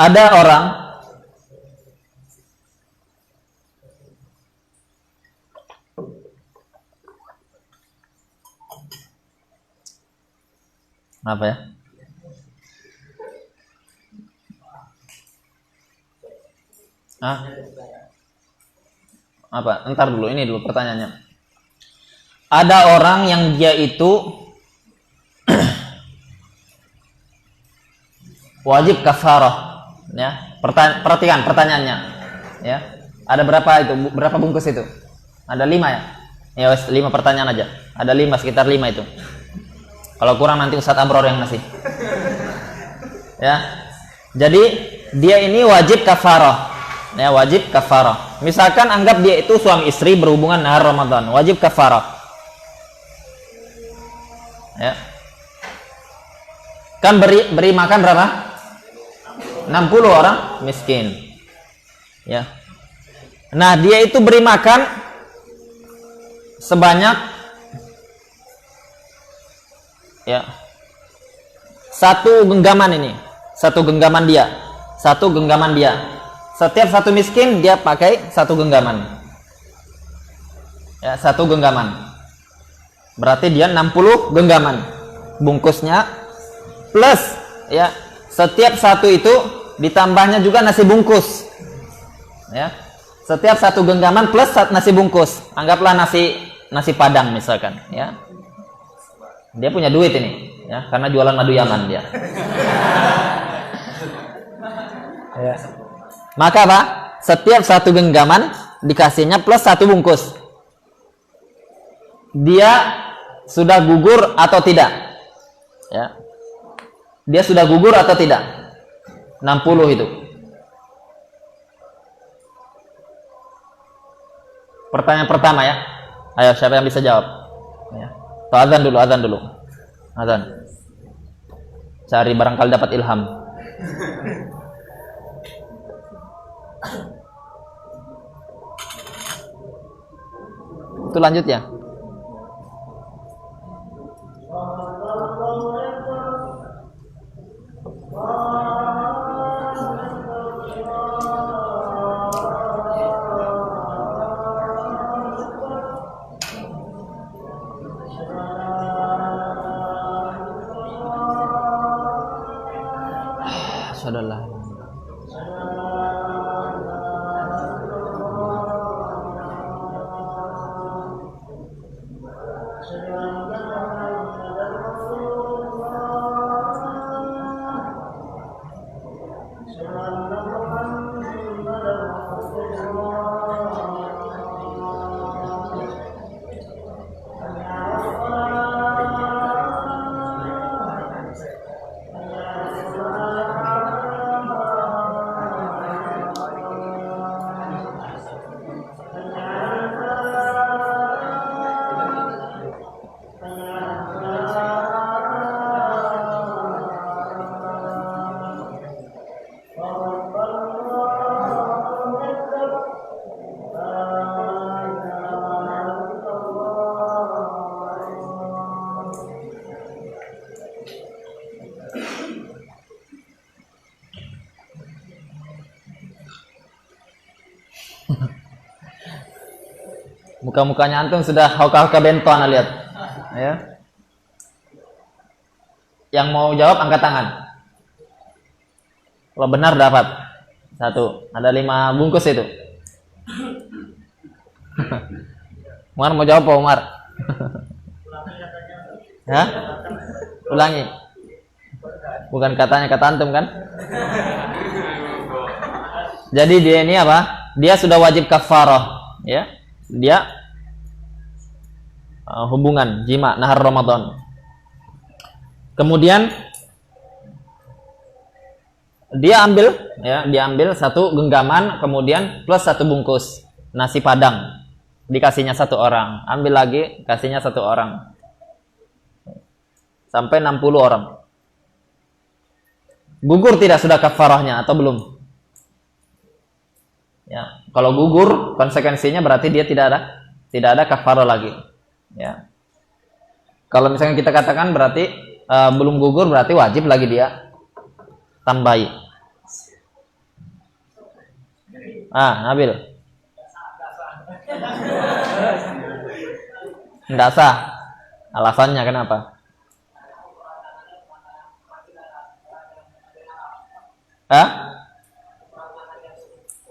Speaker 1: Ada orang apa ya? Apa? Entar dulu, ini dulu pertanyaannya. Ada orang yang dia itu wajib kafarah, ya. Perhatikan pertanyaannya, ya. Ada berapa itu? Berapa bungkus itu? Ada 5, ya? Ya, 5 pertanyaan aja. Ada 5, sekitar 5 itu. Kalau kurang nanti Ustadz Abror yang ngasih. Ya. Jadi dia ini wajib kafarah. Ya, wajib kafarah. Misalkan anggap dia itu suami istri berhubungan nahar Ramadan, wajib kafarah. Ya. Kan beri makan berapa? 60 orang miskin. Ya. Nah, dia itu beri makan sebanyak, ya, 1 genggaman ini. 1 genggaman dia. 1 genggaman dia. Setiap 1 miskin dia pakai 1 genggaman. Ya, 1 genggaman. Berarti dia 60 genggaman bungkusnya, plus, ya, setiap 1 itu ditambahnya juga nasi bungkus. Ya. Setiap 1 genggaman plus nasi bungkus. Anggaplah nasi padang misalkan, ya. Dia punya duit ini, ya, karena jualan madu Yaman dia. Ya. Maka apa? Setiap 1 genggaman dikasihnya plus 1 bungkus. Dia sudah gugur atau tidak? Ya. Dia sudah gugur atau tidak? 60 itu. Pertanyaan pertama, ya. Ayo, siapa yang bisa jawab? Ya. Azan dulu. Azan. Cari barangkali dapat ilham. Itu lanjut ya. Saudara. Muka-mukanya antum sudah hoka-hoka bento, ana lihat. Ya. Yang mau jawab angkat tangan. Kalau benar dapat 1. Ada 5 bungkus itu. Umar mau jawab Pak Umar? Ya? Ulangi. Bukan katanya, kata antum kan? Jadi dia ini apa? Dia sudah wajib kafarah, ya. Dia hubungan jima nahar Ramadan. Kemudian dia ambil 1 genggaman, kemudian plus 1 bungkus nasi padang, dikasihnya 1 orang, ambil lagi, kasihnya 1 orang, sampai 60 orang. Gugur tidak sudah kafarahnya atau belum? Ya, kalau gugur konsekuensinya berarti dia tidak ada kafarah lagi. Ya. Kalau misalnya kita katakan berarti belum gugur, berarti wajib lagi dia tambahi. Nabil. Enggak sah. Alasannya kenapa?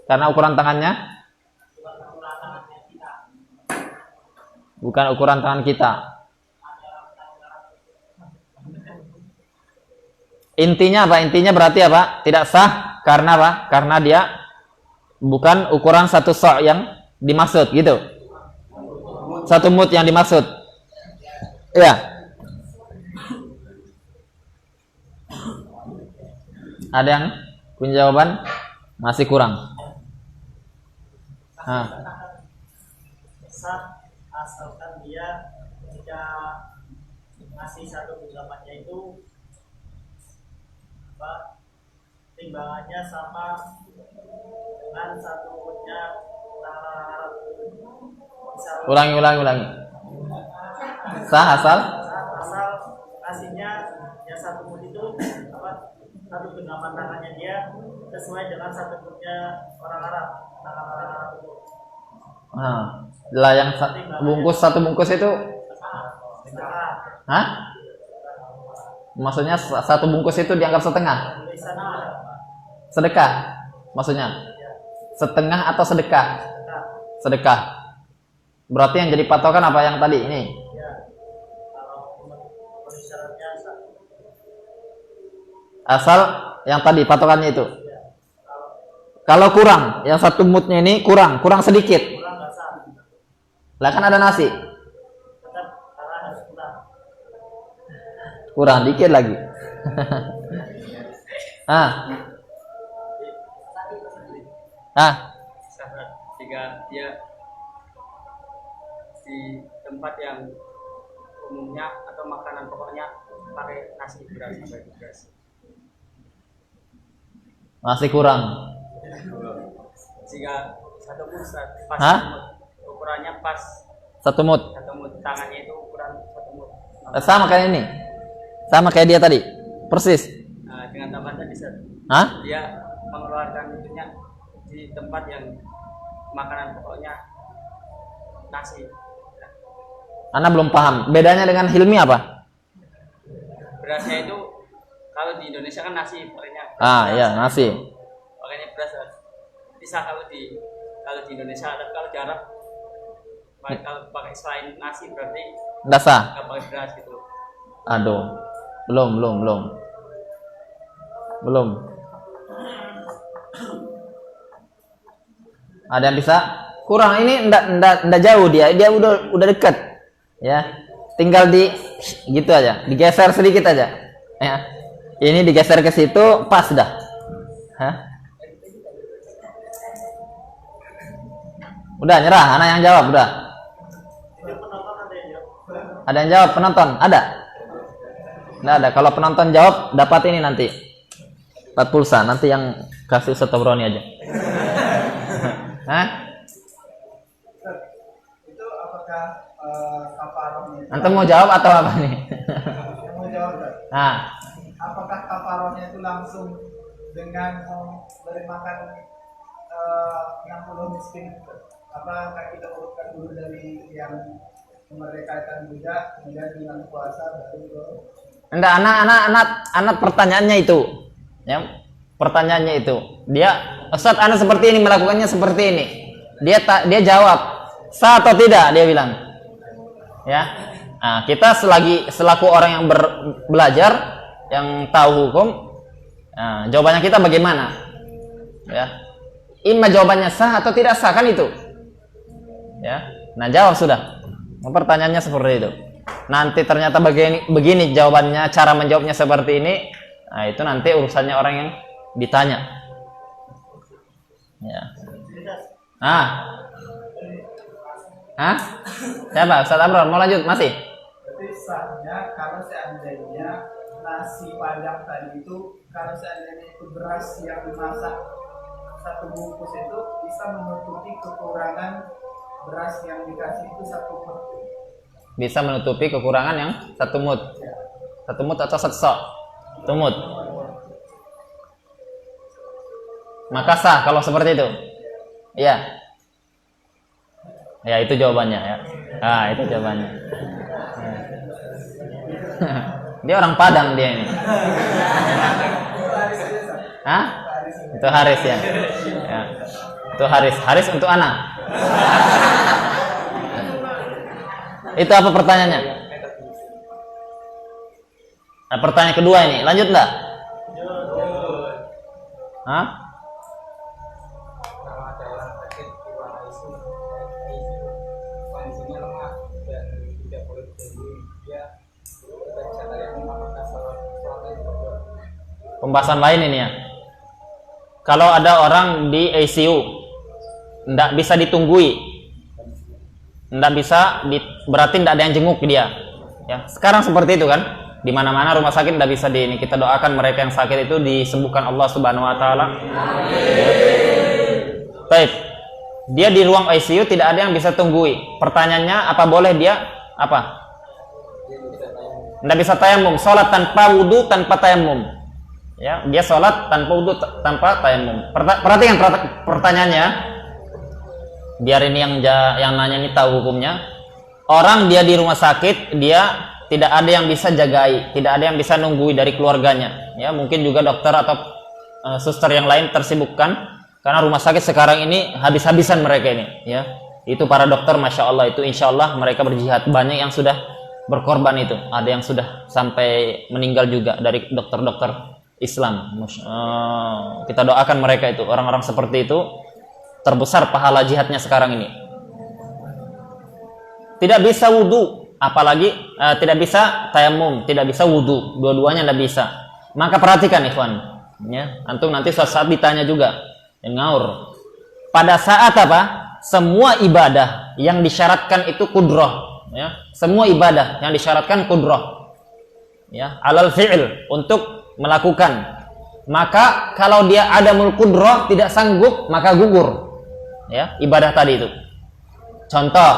Speaker 1: Karena ukuran tangannya bukan ukuran tangan kita. Intinya apa? Intinya berarti apa? Tidak sah karena apa? Karena dia bukan ukuran 1 sok yang dimaksud, gitu. 1 mud yang dimaksud. Iya. Ada yang punya jawaban? Masih kurang.
Speaker 2: Asalkan dia ketika ngasih 1 genggamannya itu timbangannya sama dengan 1 mudnya tanah.
Speaker 1: Ulangi. Sah asal
Speaker 2: ngasihnya yang 1 mud itu 1 genggaman tangannya dia sesuai dengan 1 mudnya orang Arab, tangan orang Arab itu.
Speaker 1: Lah yang bungkus 1 bungkus itu? Maksudnya 1 bungkus itu dianggap setengah? Sedekah? Maksudnya? Setengah atau sedekah? Sedekah. Berarti yang jadi patokan apa yang tadi ini? Asal yang tadi patokannya itu. Kalau kurang, yang 1 mudnya ini kurang sedikit. Lah kan ada nasi. Kurang dikit lagi.
Speaker 3: Jika dia di tempat yang umumnya atau makanan pokoknya pakai nasi beras sampai beras.
Speaker 1: Masih kurang.
Speaker 3: Sehingga satu pusat pas
Speaker 1: Hah?
Speaker 3: ukurannya pas
Speaker 1: Satu mut.
Speaker 3: tangannya itu ukuran satu mut.
Speaker 1: Sama kayak ini. Sama kayak dia tadi. Persis.
Speaker 3: Nah, dengan tambahan tadi Ustaz,
Speaker 1: Hah?
Speaker 3: dia mengeluarkan itunya di tempat yang makanan pokoknya nasi.
Speaker 1: Anda belum paham. Bedanya dengan Hilmi apa?
Speaker 3: Berasnya itu kalau di Indonesia kan nasi pakainya.
Speaker 1: Ya, nasi.
Speaker 3: Pakainya beras. Bisa kalau di Indonesia ada, kalau di Arab kalau pakai selain nasi berarti
Speaker 1: Dasa.
Speaker 3: nggak pakai beras gitu.
Speaker 1: Aduh. Belum. Ada yang bisa? Kurang, ini ndak jauh dia udah dekat. Ya. Tinggal gitu aja, digeser sedikit aja. Ya. Ini digeser ke situ, pas dah. Hah? Udah nyerah, anak yang jawab udah. Ada yang jawab penonton? Ada? Nggak ada. Kalau penonton jawab dapat ini nanti. Dapat pulsa. Nanti yang kasih Ustaz Tabrani aja. Hah?
Speaker 4: Itu apakah kafarohnya?
Speaker 1: Antum mau jawab atau apa nih?
Speaker 4: Mau jawab Ustaz?
Speaker 1: Nah,
Speaker 4: Apakah kafarohnya itu langsung dengan memberi makan 60 miskin? Apakah kita urutkan dulu dari yang memerdekakan budak, kemudian dengan puasa baru ke?
Speaker 1: enggak, anak pertanyaannya itu. Ya, pertanyaannya itu. Dia, Ustaz, anak seperti ini melakukannya seperti ini. Dia jawab sah atau tidak, dia bilang. Ya. Nah, kita selaku orang yang belajar, yang tahu hukum, nah, jawabannya kita bagaimana? Ya. Imma jawabannya sah atau tidak sah, kan itu. Ya. Nah, jawab sudah. Pertanyaannya seperti itu. Nanti ternyata begini jawabannya, cara menjawabnya seperti ini. Nah, itu nanti urusannya orang yang ditanya. Ya. Siapa? Ustaz Abrar mau lanjut masih?
Speaker 4: Berarti sahnya kalau seandainya nasi padang tadi itu, kalau seandainya itu beras yang dimasak satu bungkus itu bisa menutupi kekurangan beras yang dikasih itu satu mut.
Speaker 1: Bisa menutupi kekurangan yang satu mut. Satu mut atau satu sok? Satu mut. Maka sah kalau seperti itu. Iya. Ya, itu jawabannya ya. Itu jawabannya. Dia orang Padang dia ini. Hah? Itu Haris ya. Itu Haris untuk anak. Itu apa pertanyaannya? Nah, pertanyaan kedua ini, lanjut enggak? Hah? Pembahasan lain ini ya. Kalau ada orang di ICU, tidak bisa ditunggui, berarti tidak ada yang jenguk dia. Ya, sekarang seperti itu kan, di mana-mana rumah sakit tidak bisa ini. Kita doakan mereka yang sakit itu disembuhkan Allah Subhanahu Wa Taala. Baik, dia di ruang ICU tidak ada yang bisa tunggui. Pertanyaannya, apa boleh dia apa? Tidak bisa tayamum, sholat tanpa wudhu, tanpa tayamum. Ya, dia sholat tanpa wudhu, tanpa tayamum. Perhatikan pertanyaannya. Biar ini yang nanya ini tahu hukumnya. Orang dia di rumah sakit, dia tidak ada yang bisa jagai, tidak ada yang bisa nunggui dari keluarganya. Ya, mungkin juga dokter atau suster yang lain tersibukkan karena rumah sakit sekarang ini habis-habisan mereka ini. Ya, itu para dokter, masya Allah, itu insya Allah mereka berjihad. Banyak yang sudah berkorban itu. Ada yang sudah sampai meninggal juga dari dokter-dokter Islam. Kita doakan mereka itu, orang-orang seperti itu terbesar pahala jihadnya sekarang ini. Tidak bisa wudhu, apalagi tidak bisa tayamum, tidak bisa wudhu, dua-duanya tidak bisa. Maka perhatikan ikhwan, ya, antum nanti suatu saat ditanya juga, yang ngaur. Pada saat apa? Semua ibadah yang disyaratkan itu kudroh, ya, semua ibadah yang disyaratkan kudroh. ya, alal fi'il, untuk melakukan. Maka kalau dia adamul qudrah, tidak sanggup, maka gugur, ya, ibadah tadi itu. Contoh,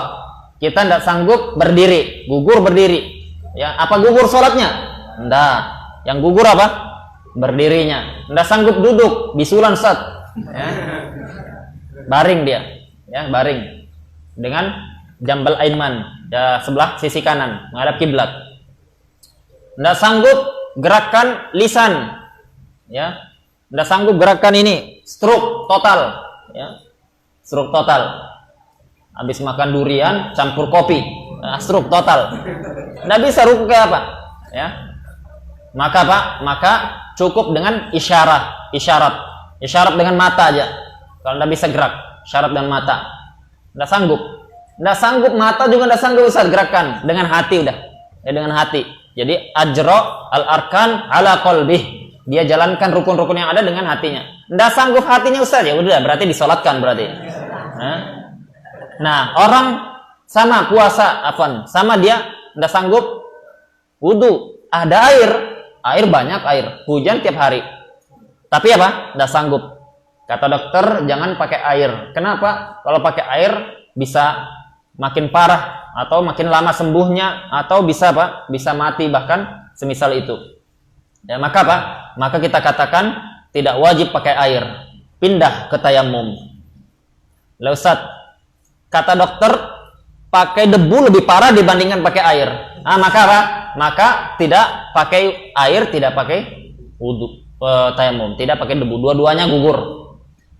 Speaker 1: kita tidak sanggup berdiri, gugur berdiri, ya, apa gugur sholatnya? Enggak, yang gugur apa? Berdirinya. Tidak sanggup duduk, bisulan sat, ya. Baring dia, ya, baring dengan jambal aiman, ya, sebelah sisi kanan menghadap kiblat. Tidak sanggup gerakan lisan, ya, tidak sanggup gerakan ini, stroke total, ya, stroke total. Habis makan durian campur kopi, nah, stroke total. Tidak bisa ruku kayak apa, ya. Maka Pak, maka cukup dengan isyarat dengan mata aja. Kalau tidak bisa gerak, isyarat dengan mata. Tidak sanggup mata juga tidak sanggup bisa gerakan, dengan hati udah, ya, dengan hati. Jadi ajra al arkan ala qalbih. Dia jalankan rukun-rukun yang ada dengan hatinya. Tidak sanggup hatinya Ustaz, ya udah berarti disolatkan berarti. Nah, orang sama puasa, sama dia tidak sanggup wudu. Ada air banyak, hujan tiap hari. Tapi apa? Tidak sanggup. Kata dokter jangan pakai air. Kenapa? Kalau pakai air bisa makin parah atau makin lama sembuhnya, atau bisa apa? Bisa mati bahkan semisal itu. Ya, maka apa? Maka kita katakan tidak wajib pakai air. Pindah ke tayamum. Lah Ustaz, kata dokter pakai debu lebih parah dibandingkan pakai air. Maka apa? Maka tidak pakai air, tidak pakai wudu, tayamum, tidak pakai debu. Dua-duanya gugur.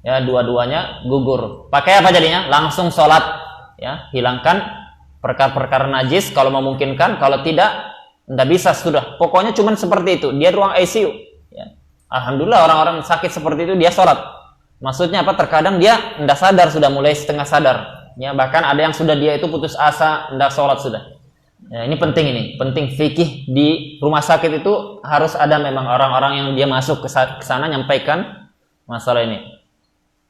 Speaker 1: Ya, dua-duanya gugur. Pakai apa jadinya? Langsung sholat. Ya, hilangkan perkara-perkara najis kalau memungkinkan. Kalau tidak bisa, sudah. Pokoknya cuman seperti itu. Dia ruang ICU. Ya. Alhamdulillah orang-orang sakit seperti itu dia sholat. Maksudnya apa? Terkadang dia tidak sadar, sudah mulai setengah sadar. Ya, bahkan ada yang sudah dia itu putus asa, tidak sholat sudah. Ya, ini penting fikih di rumah sakit itu harus ada memang orang-orang yang dia masuk ke sana nyampaikan masalah ini.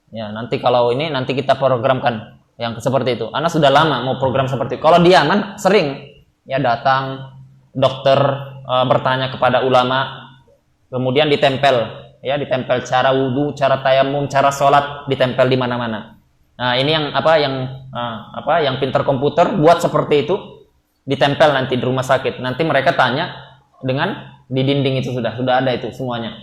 Speaker 1: Ya, nanti kalau ini nanti kita programkan yang seperti itu. Anak sudah lama mau program seperti itu. Kalau dia aman, sering ya datang dokter bertanya kepada ulama, kemudian ditempel cara wudu, cara tayamum, cara sholat, ditempel di mana-mana. Nah, ini yang pintar komputer buat seperti itu, ditempel nanti di rumah sakit. Nanti mereka tanya dengan di dinding itu sudah ada itu semuanya.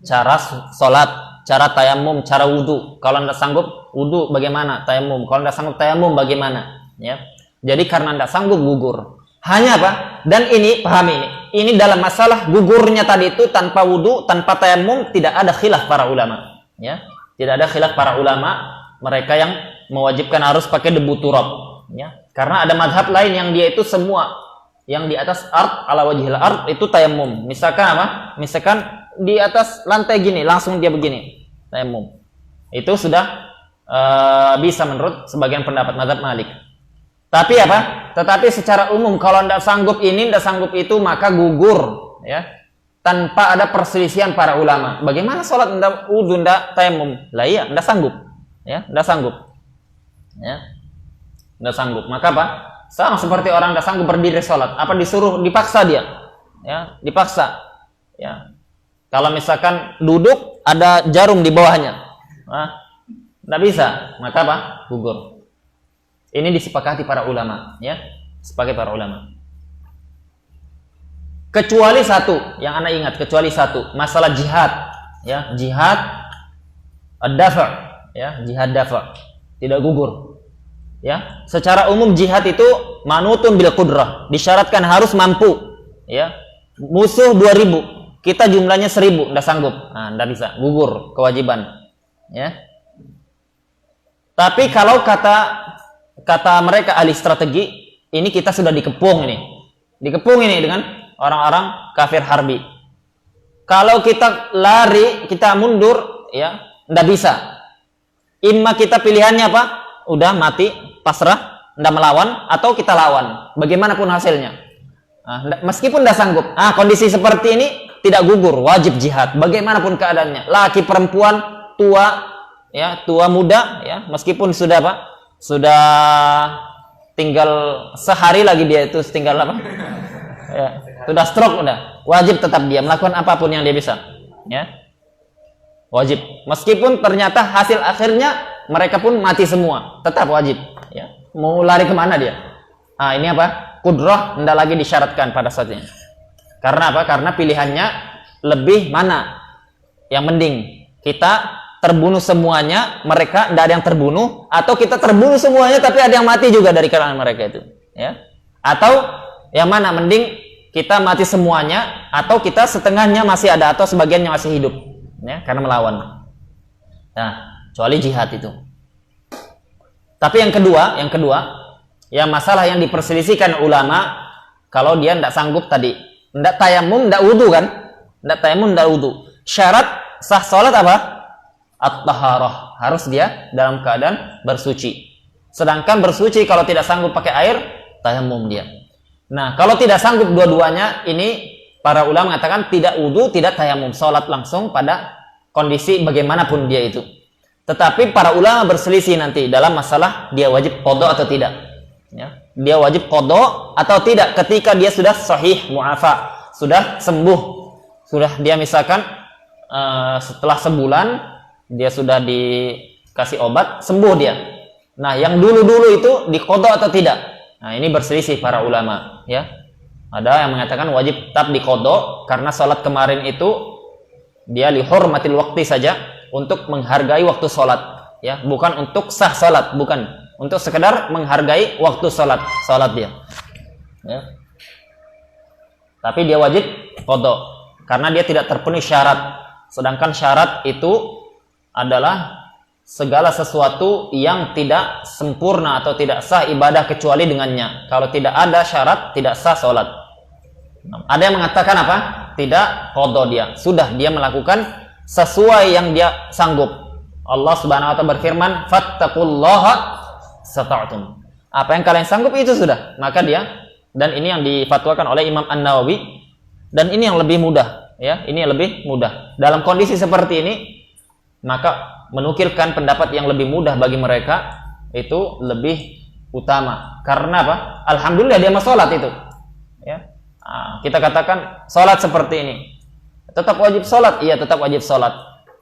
Speaker 1: Cara sholat, cara tayamum, cara wudu. Kalau tidak sanggup wudu bagaimana? Tayamum. Kalau tidak sanggup tayamum bagaimana? Ya. Jadi karena tidak sanggup gugur. Hanya apa? Dan ini pahami ini. Ini dalam masalah gugurnya tadi itu tanpa wudu, tanpa tayamum, tidak ada khilaf para ulama. Ya. Tidak ada khilaf para ulama. Mereka yang mewajibkan harus pakai debu turab, ya. Karena ada mazhab lain yang dia itu semua yang di atas ard ala wajhil ard itu tayamum. Misalkan apa? Misalkan di atas lantai gini, langsung dia begini, tayamum. Itu sudah bisa menurut sebagian pendapat mazhab Malik. Tapi apa? Tetapi secara umum kalau tidak sanggup ini, tidak sanggup itu, maka gugur, ya. Tanpa ada perselisihan para ulama. Bagaimana sholat tidak wudu, tidak tayamum? Lah iya, tidak sanggup. Ya, tidak sanggup. Ya, tidak sanggup. Maka apa? Sama seperti orang tidak sanggup berdiri sholat. Apa disuruh? Dipaksa dia. Ya, dipaksa. Ya. Kalau misalkan duduk ada jarum di bawahnya, tidak bisa. Maka apa? Gugur. Ini disepakati para ulama. Ya, sepakati para ulama. Kecuali satu yang anak ingat, kecuali satu, masalah jihad. Ya, jihad ad-dafa'. Ya, jihad dafa tidak gugur. Ya, secara umum jihad itu manutun bil qudrah, disyaratkan harus mampu. Ya, musuh 2000, kita jumlahnya 1000, tidak sanggup. Tidak bisa, gugur kewajiban. Ya. Tapi kalau kata mereka ahli strategi, ini kita sudah dikepung ini dengan orang-orang kafir harbi. Kalau kita lari, kita mundur, ya, tidak bisa. Imma kita pilihannya apa? Udah mati, pasrah, tidak melawan, atau kita lawan. Bagaimanapun hasilnya. Meskipun tidak sanggup. Kondisi seperti ini tidak gugur, wajib jihad. Bagaimanapun keadaannya. Laki, perempuan, tua, ya, tua muda, ya, meskipun sudah apa? Sudah tinggal sehari lagi dia itu tinggal apa? Ya, sudah stroke udah. Wajib tetap dia melakukan apapun yang dia bisa. Ya. Wajib. Meskipun ternyata hasil akhirnya mereka pun mati semua, tetap wajib. Ya. Mau lari kemana dia? Ah, ini apa? Kudrah tidak lagi disyaratkan pada saatnya. Karena apa? Karena pilihannya lebih mana yang mending, kita terbunuh semuanya, mereka tidak ada yang terbunuh, atau kita terbunuh semuanya tapi ada yang mati juga dari kalangan mereka itu, ya. Atau yang mana mending kita mati semuanya, atau kita setengahnya masih ada, atau sebagiannya masih hidup, ya, karena melawan. Nah, kecuali jihad itu. Tapi yang kedua, yang masalah yang diperselisihkan ulama, kalau dia tidak sanggup tadi, tidak tayamum, tidak wudu kan? Tidak tayamum, tidak wudu. Syarat sah salat apa? At-taharah, harus dia dalam keadaan bersuci. Sedangkan bersuci kalau tidak sanggup pakai air, tayamum dia. Nah, kalau tidak sanggup dua-duanya, ini para ulama mengatakan tidak wudu, tidak tayamum, salat langsung pada kondisi bagaimanapun dia itu. Tetapi para ulama berselisih nanti dalam masalah dia wajib qada atau tidak. Ya, dia wajib qada atau tidak ketika dia sudah sahih mu'afa, sudah sembuh, sudah dia misalkan setelah sebulan dia sudah dikasih obat, sembuh dia. Nah, yang dulu-dulu itu diqadha atau tidak? Nah, ini berselisih para ulama, ya. Ada yang mengatakan wajib tetap diqadha karena salat kemarin itu dia li hurmatil waqti saja, untuk menghargai waktu salat, ya, bukan untuk sah salat, bukan. Untuk sekedar menghargai waktu salat dia. Ya. Tapi dia wajib qadha karena dia tidak terpenuhi syarat. Sedangkan syarat itu adalah segala sesuatu yang tidak sempurna atau tidak sah ibadah kecuali dengannya. Kalau tidak ada syarat, tidak sah sholat. Ada yang mengatakan apa? Tidak qadha dia. Sudah dia melakukan sesuai yang dia sanggup. Allah Subhanahu wa taala berfirman, "Fattaqullaha sata'tum." Apa yang kalian sanggup itu sudah. Maka dia, dan ini yang difatwakan oleh Imam An-Nawawi, dan ini yang lebih mudah, ya. Ini yang lebih mudah. Dalam kondisi seperti ini, maka menukilkan pendapat yang lebih mudah bagi mereka itu lebih utama. Karena apa? Alhamdulillah dia mau sholat itu, ya. Kita katakan sholat seperti ini, tetap wajib sholat, iya tetap wajib sholat,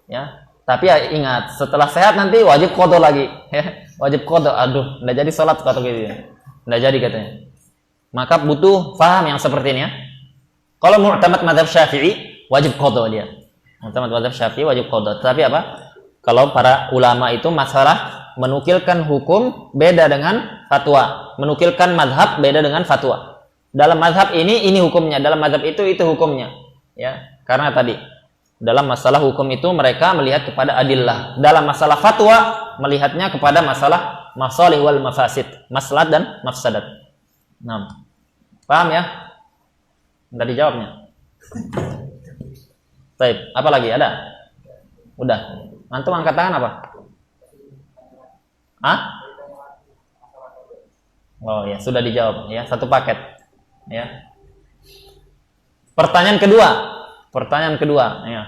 Speaker 1: ya. Tapi ya ingat, setelah sehat nanti wajib qadha lagi, ya. Wajib qadha. Aduh, nggak jadi sholat kata gitu, nggak jadi katanya. Maka butuh faham yang seperti ini, ya. Kalau mu'tamad mazhab Syafi'i wajib qadha dia. Mu'tamad mazhab Syafi'i wajib qadha. Tapi apa? Kalau para ulama itu masalah menukilkan hukum beda dengan fatwa, menukilkan mazhab beda dengan fatwa. Dalam mazhab ini hukumnya, dalam mazhab itu hukumnya, ya. Karena tadi dalam masalah hukum itu mereka melihat kepada adillah. Dalam masalah fatwa melihatnya kepada masalah masalih wal mafasid, maslahat dan mafsadat. Nah, paham ya? Enggak dijawabnya. Baik, apa lagi? Ada? Udah. Antum angkat tangan apa? Hah? Oh ya, sudah dijawab ya, satu paket. Ya. Pertanyaan kedua, ya.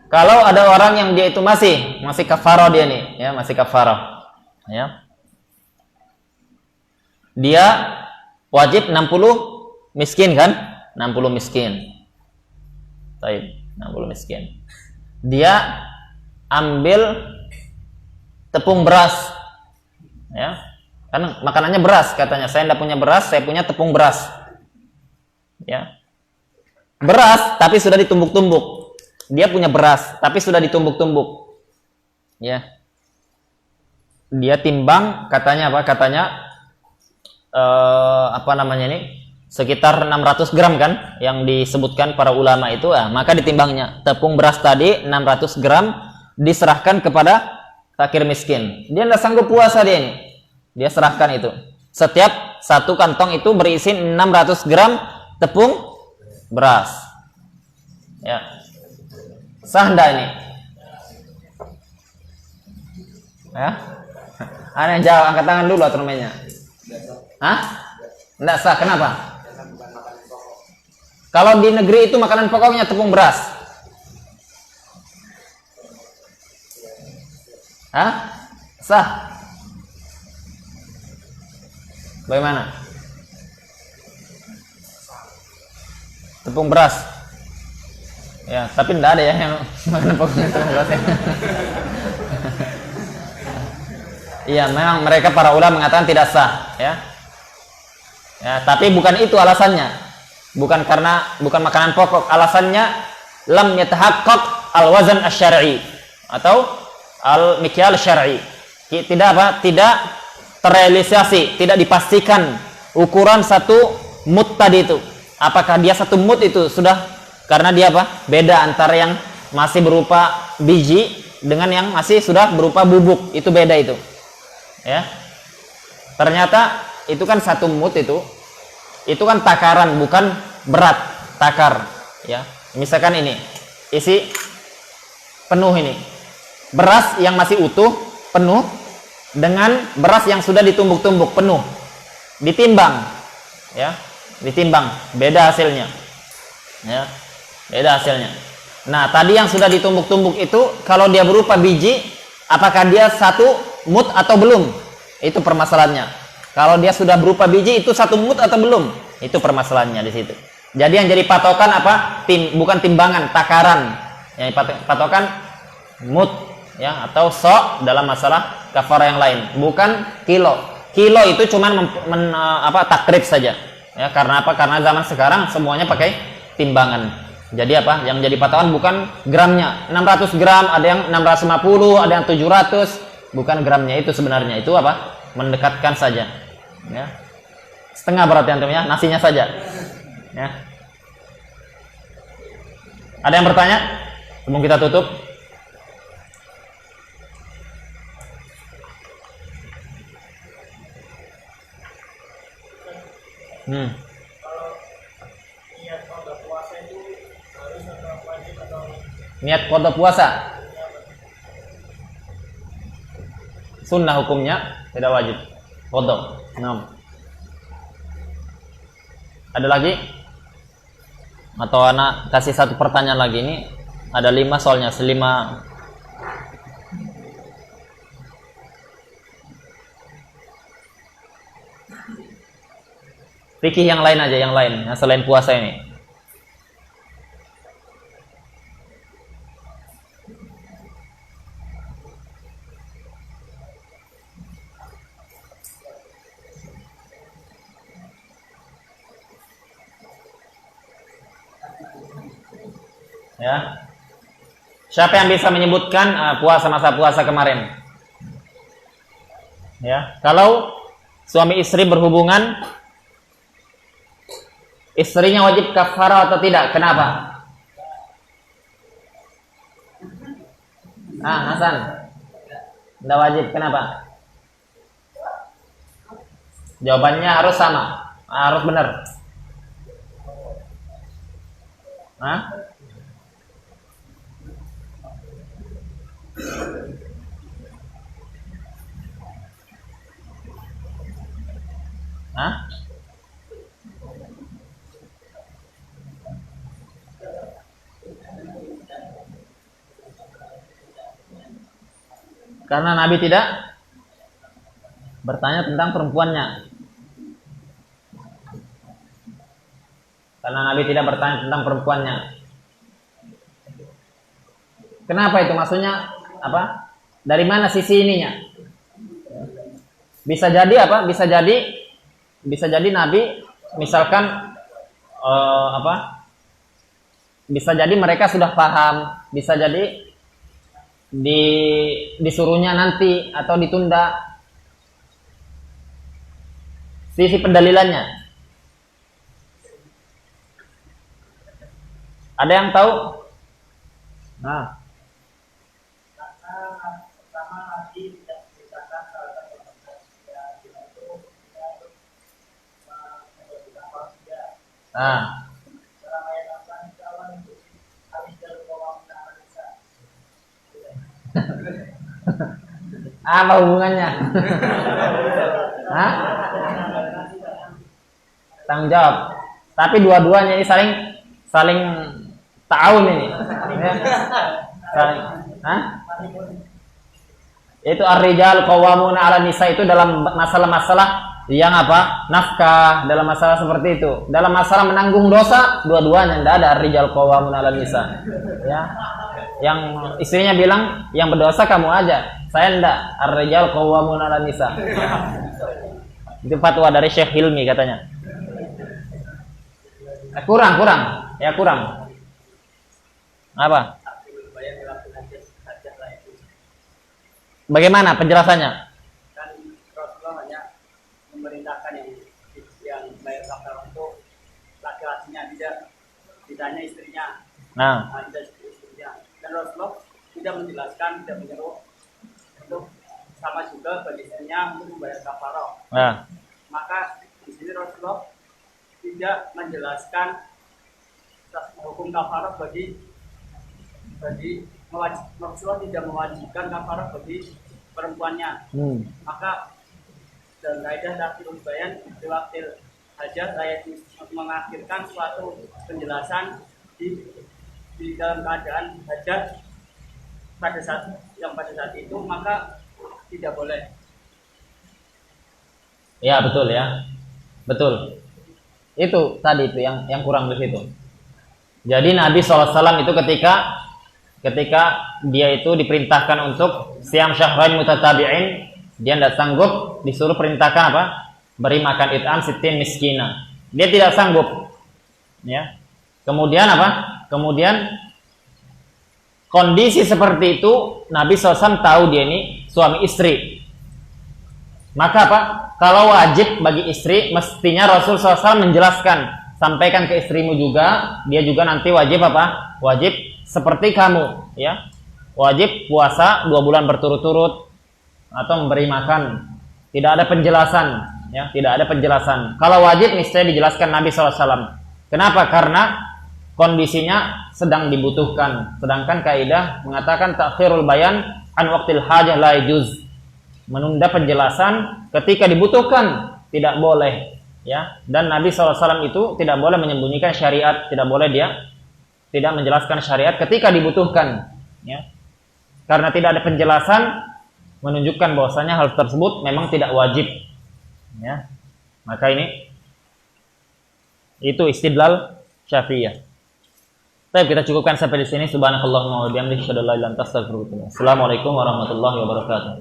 Speaker 1: Kalau ada orang yang dia itu masih kafarah dia nih, ya, masih kafarah. Ya. Dia wajib 60 miskin kan? 60 miskin. Baik, 60 miskin. Dia ambil tepung beras, ya, kan makanannya beras katanya. Saya tidak punya beras, saya punya tepung beras, ya, beras tapi sudah ditumbuk-tumbuk. Dia punya beras tapi sudah ditumbuk-tumbuk, ya. Dia timbang katanya apa? Katanya apa namanya ini? Sekitar 600 gram kan yang disebutkan para ulama itu, maka ditimbangnya tepung beras tadi 600 gram diserahkan kepada fakir miskin. Dia tidak sanggup puasa dia ini, dia serahkan itu. Setiap satu kantong itu berisi 600 gram tepung beras, ya. Sah enggak ini? Ya, ada yang jawab, angkat tangan dulu atau namanya? Hah? Enggak sah, kenapa? Kalau di negeri itu makanan pokoknya tepung beras. Hah? Sah? Bagaimana? tepung beras. Ya, tapi tidak ada ya yang makan tepung beras. Iya, memang mereka para ulama mengatakan tidak sah, ya. Ya, tapi bukan itu alasannya. Bukan makanan pokok. Alasannya lam yatahaqqaq al-wazn asy-syar'i atau al-mikyal syar'i. Tidak terrealisasi, tidak dipastikan ukuran satu mud tadi itu. Apakah dia satu mud itu sudah, karena dia beda antara yang masih berupa biji dengan yang masih sudah berupa bubuk, itu beda itu. Ya. Ternyata itu kan satu mud itu kan takaran, bukan berat, takar, ya. Misalkan ini isi penuh, ini beras yang masih utuh penuh dengan beras yang sudah ditumbuk-tumbuk penuh, ditimbang, ya, ditimbang, beda hasilnya, ya, beda hasilnya. Nah, tadi yang sudah ditumbuk-tumbuk itu kalau dia berupa biji, apakah dia satu mud atau belum? Itu permasalahannya. Kalau dia sudah berupa biji, itu satu mud atau belum? Itu permasalahannya di situ. Jadi yang jadi patokan bukan timbangan, takaran. Yang patokan mud, ya, atau sok dalam masalah kafarah yang lain, bukan kilo. Kilo itu cuman takrib saja. Ya, karena apa? Karena zaman sekarang semuanya pakai timbangan. Jadi yang menjadi patokan bukan gramnya. 600 gram, ada yang 650, ada yang 700, bukan gramnya itu sebenarnya. Itu mendekatkan saja, ya. Setengah berarti antum, ya, nasinya saja, ya. Ada yang bertanya sebelum kita tutup? Niat qada puasa sunnah hukumnya, tidak wajib qada. Nah. Ada lagi? Atau anak kasih satu pertanyaan lagi? Ini ada 5 soalnya, 5. Fikih yang lain aja, yang lain, yang selain puasa ini. Ya. Siapa yang bisa menyebutkan masa puasa kemarin? Ya, kalau suami istri berhubungan, istrinya wajib kafarah atau tidak? Kenapa? Hasan. Tidak wajib. Kenapa? Jawabannya harus sama. Harus benar. Karena Nabi tidak bertanya tentang perempuannya. Karena Nabi tidak bertanya tentang perempuannya. Kenapa itu? Maksudnya apa? Dari mana sisi ininya? Bisa jadi apa? Bisa jadi Nabi misalkan bisa jadi mereka sudah paham, bisa jadi disuruhnya nanti atau ditunda. Sisi pendalilannya ada yang tahu? Apa hubungannya? Tanggung jawab. Tapi dua-duanya ini saling ta'awun ini. Ya. Itu ar-rijal qawwamuna 'ala nisa, itu dalam masalah-masalah yang apa? Nafkah dalam masalah seperti itu. Dalam masalah menanggung dosa, dua-duanya tidak ada rijal qawwamun 'alan nisa. Ya. Yang istrinya bilang, yang berdosa kamu aja, saya enggak. Ar-rijal qawwamun 'alan nisa. Itu fatwa dari Syekh Hilmi katanya. Kurang. Ya kurang. Apa? Bagaimana penjelasannya?
Speaker 3: Kan Rasulullah hanya memerintahkan yang bayar kafar untuk laki-lakinya, tidak hanya istrinya.
Speaker 1: Nah,
Speaker 3: Tidak istrinya. Dan Rasulullah tidak menjelaskan, tidak menyuruh untuk sama juga bagi istrinya untuk membayar kafarah.
Speaker 1: nah,
Speaker 3: Maka di sini Rasulullah tidak menjelaskan hukum kafarah bagi Rasulullah tidak mewajibkan kafarah bagi perempuannya. Maka dan kaidah takhirul bayan diwakil hajat ayat mengakhirkan suatu penjelasan di dalam keadaan hajat pada saat itu, maka tidak boleh.
Speaker 1: ya betul ya, betul. Itu tadi itu yang kurang di situ. Jadi Nabi SAW itu ketika dia itu diperintahkan untuk siam syahrain mutatabi'in, dia tidak sanggup, disuruh perintahkan apa? Beri makan it'am sittin miskina. Dia tidak sanggup. Ya. Kemudian apa? Kemudian kondisi seperti itu Nabi SAW tahu dia ini suami istri. Maka apa? Kalau wajib bagi istri, mestinya Rasul SAW menjelaskan, sampaikan ke istrimu juga, dia juga nanti wajib apa? Wajib seperti kamu, ya. Wajib puasa 2 bulan berturut-turut atau memberi makan. Tidak ada penjelasan, ya, tidak ada penjelasan. Kalau wajib niscaya dijelaskan Nabi SAW. Kenapa? Karena kondisinya sedang dibutuhkan. Sedangkan kaidah mengatakan takhirul bayan an waqtil hajah la yajuz. Menunda penjelasan ketika dibutuhkan tidak boleh, ya. Dan Nabi SAW itu tidak boleh menyembunyikan syariat, tidak boleh dia tidak menjelaskan syariat ketika dibutuhkan, ya. Karena tidak ada penjelasan menunjukkan bahwasanya hal tersebut memang tidak wajib, ya. Maka ini itu istidlal Syafi'iyah. Baik, kita cukupkan sampai di sini. Subhanakallahumma wa bihamdika asyhadu an la ilaha illa anta astaghfiruka wa atubu ilaik. Assalamualaikum warahmatullahi wabarakatuh.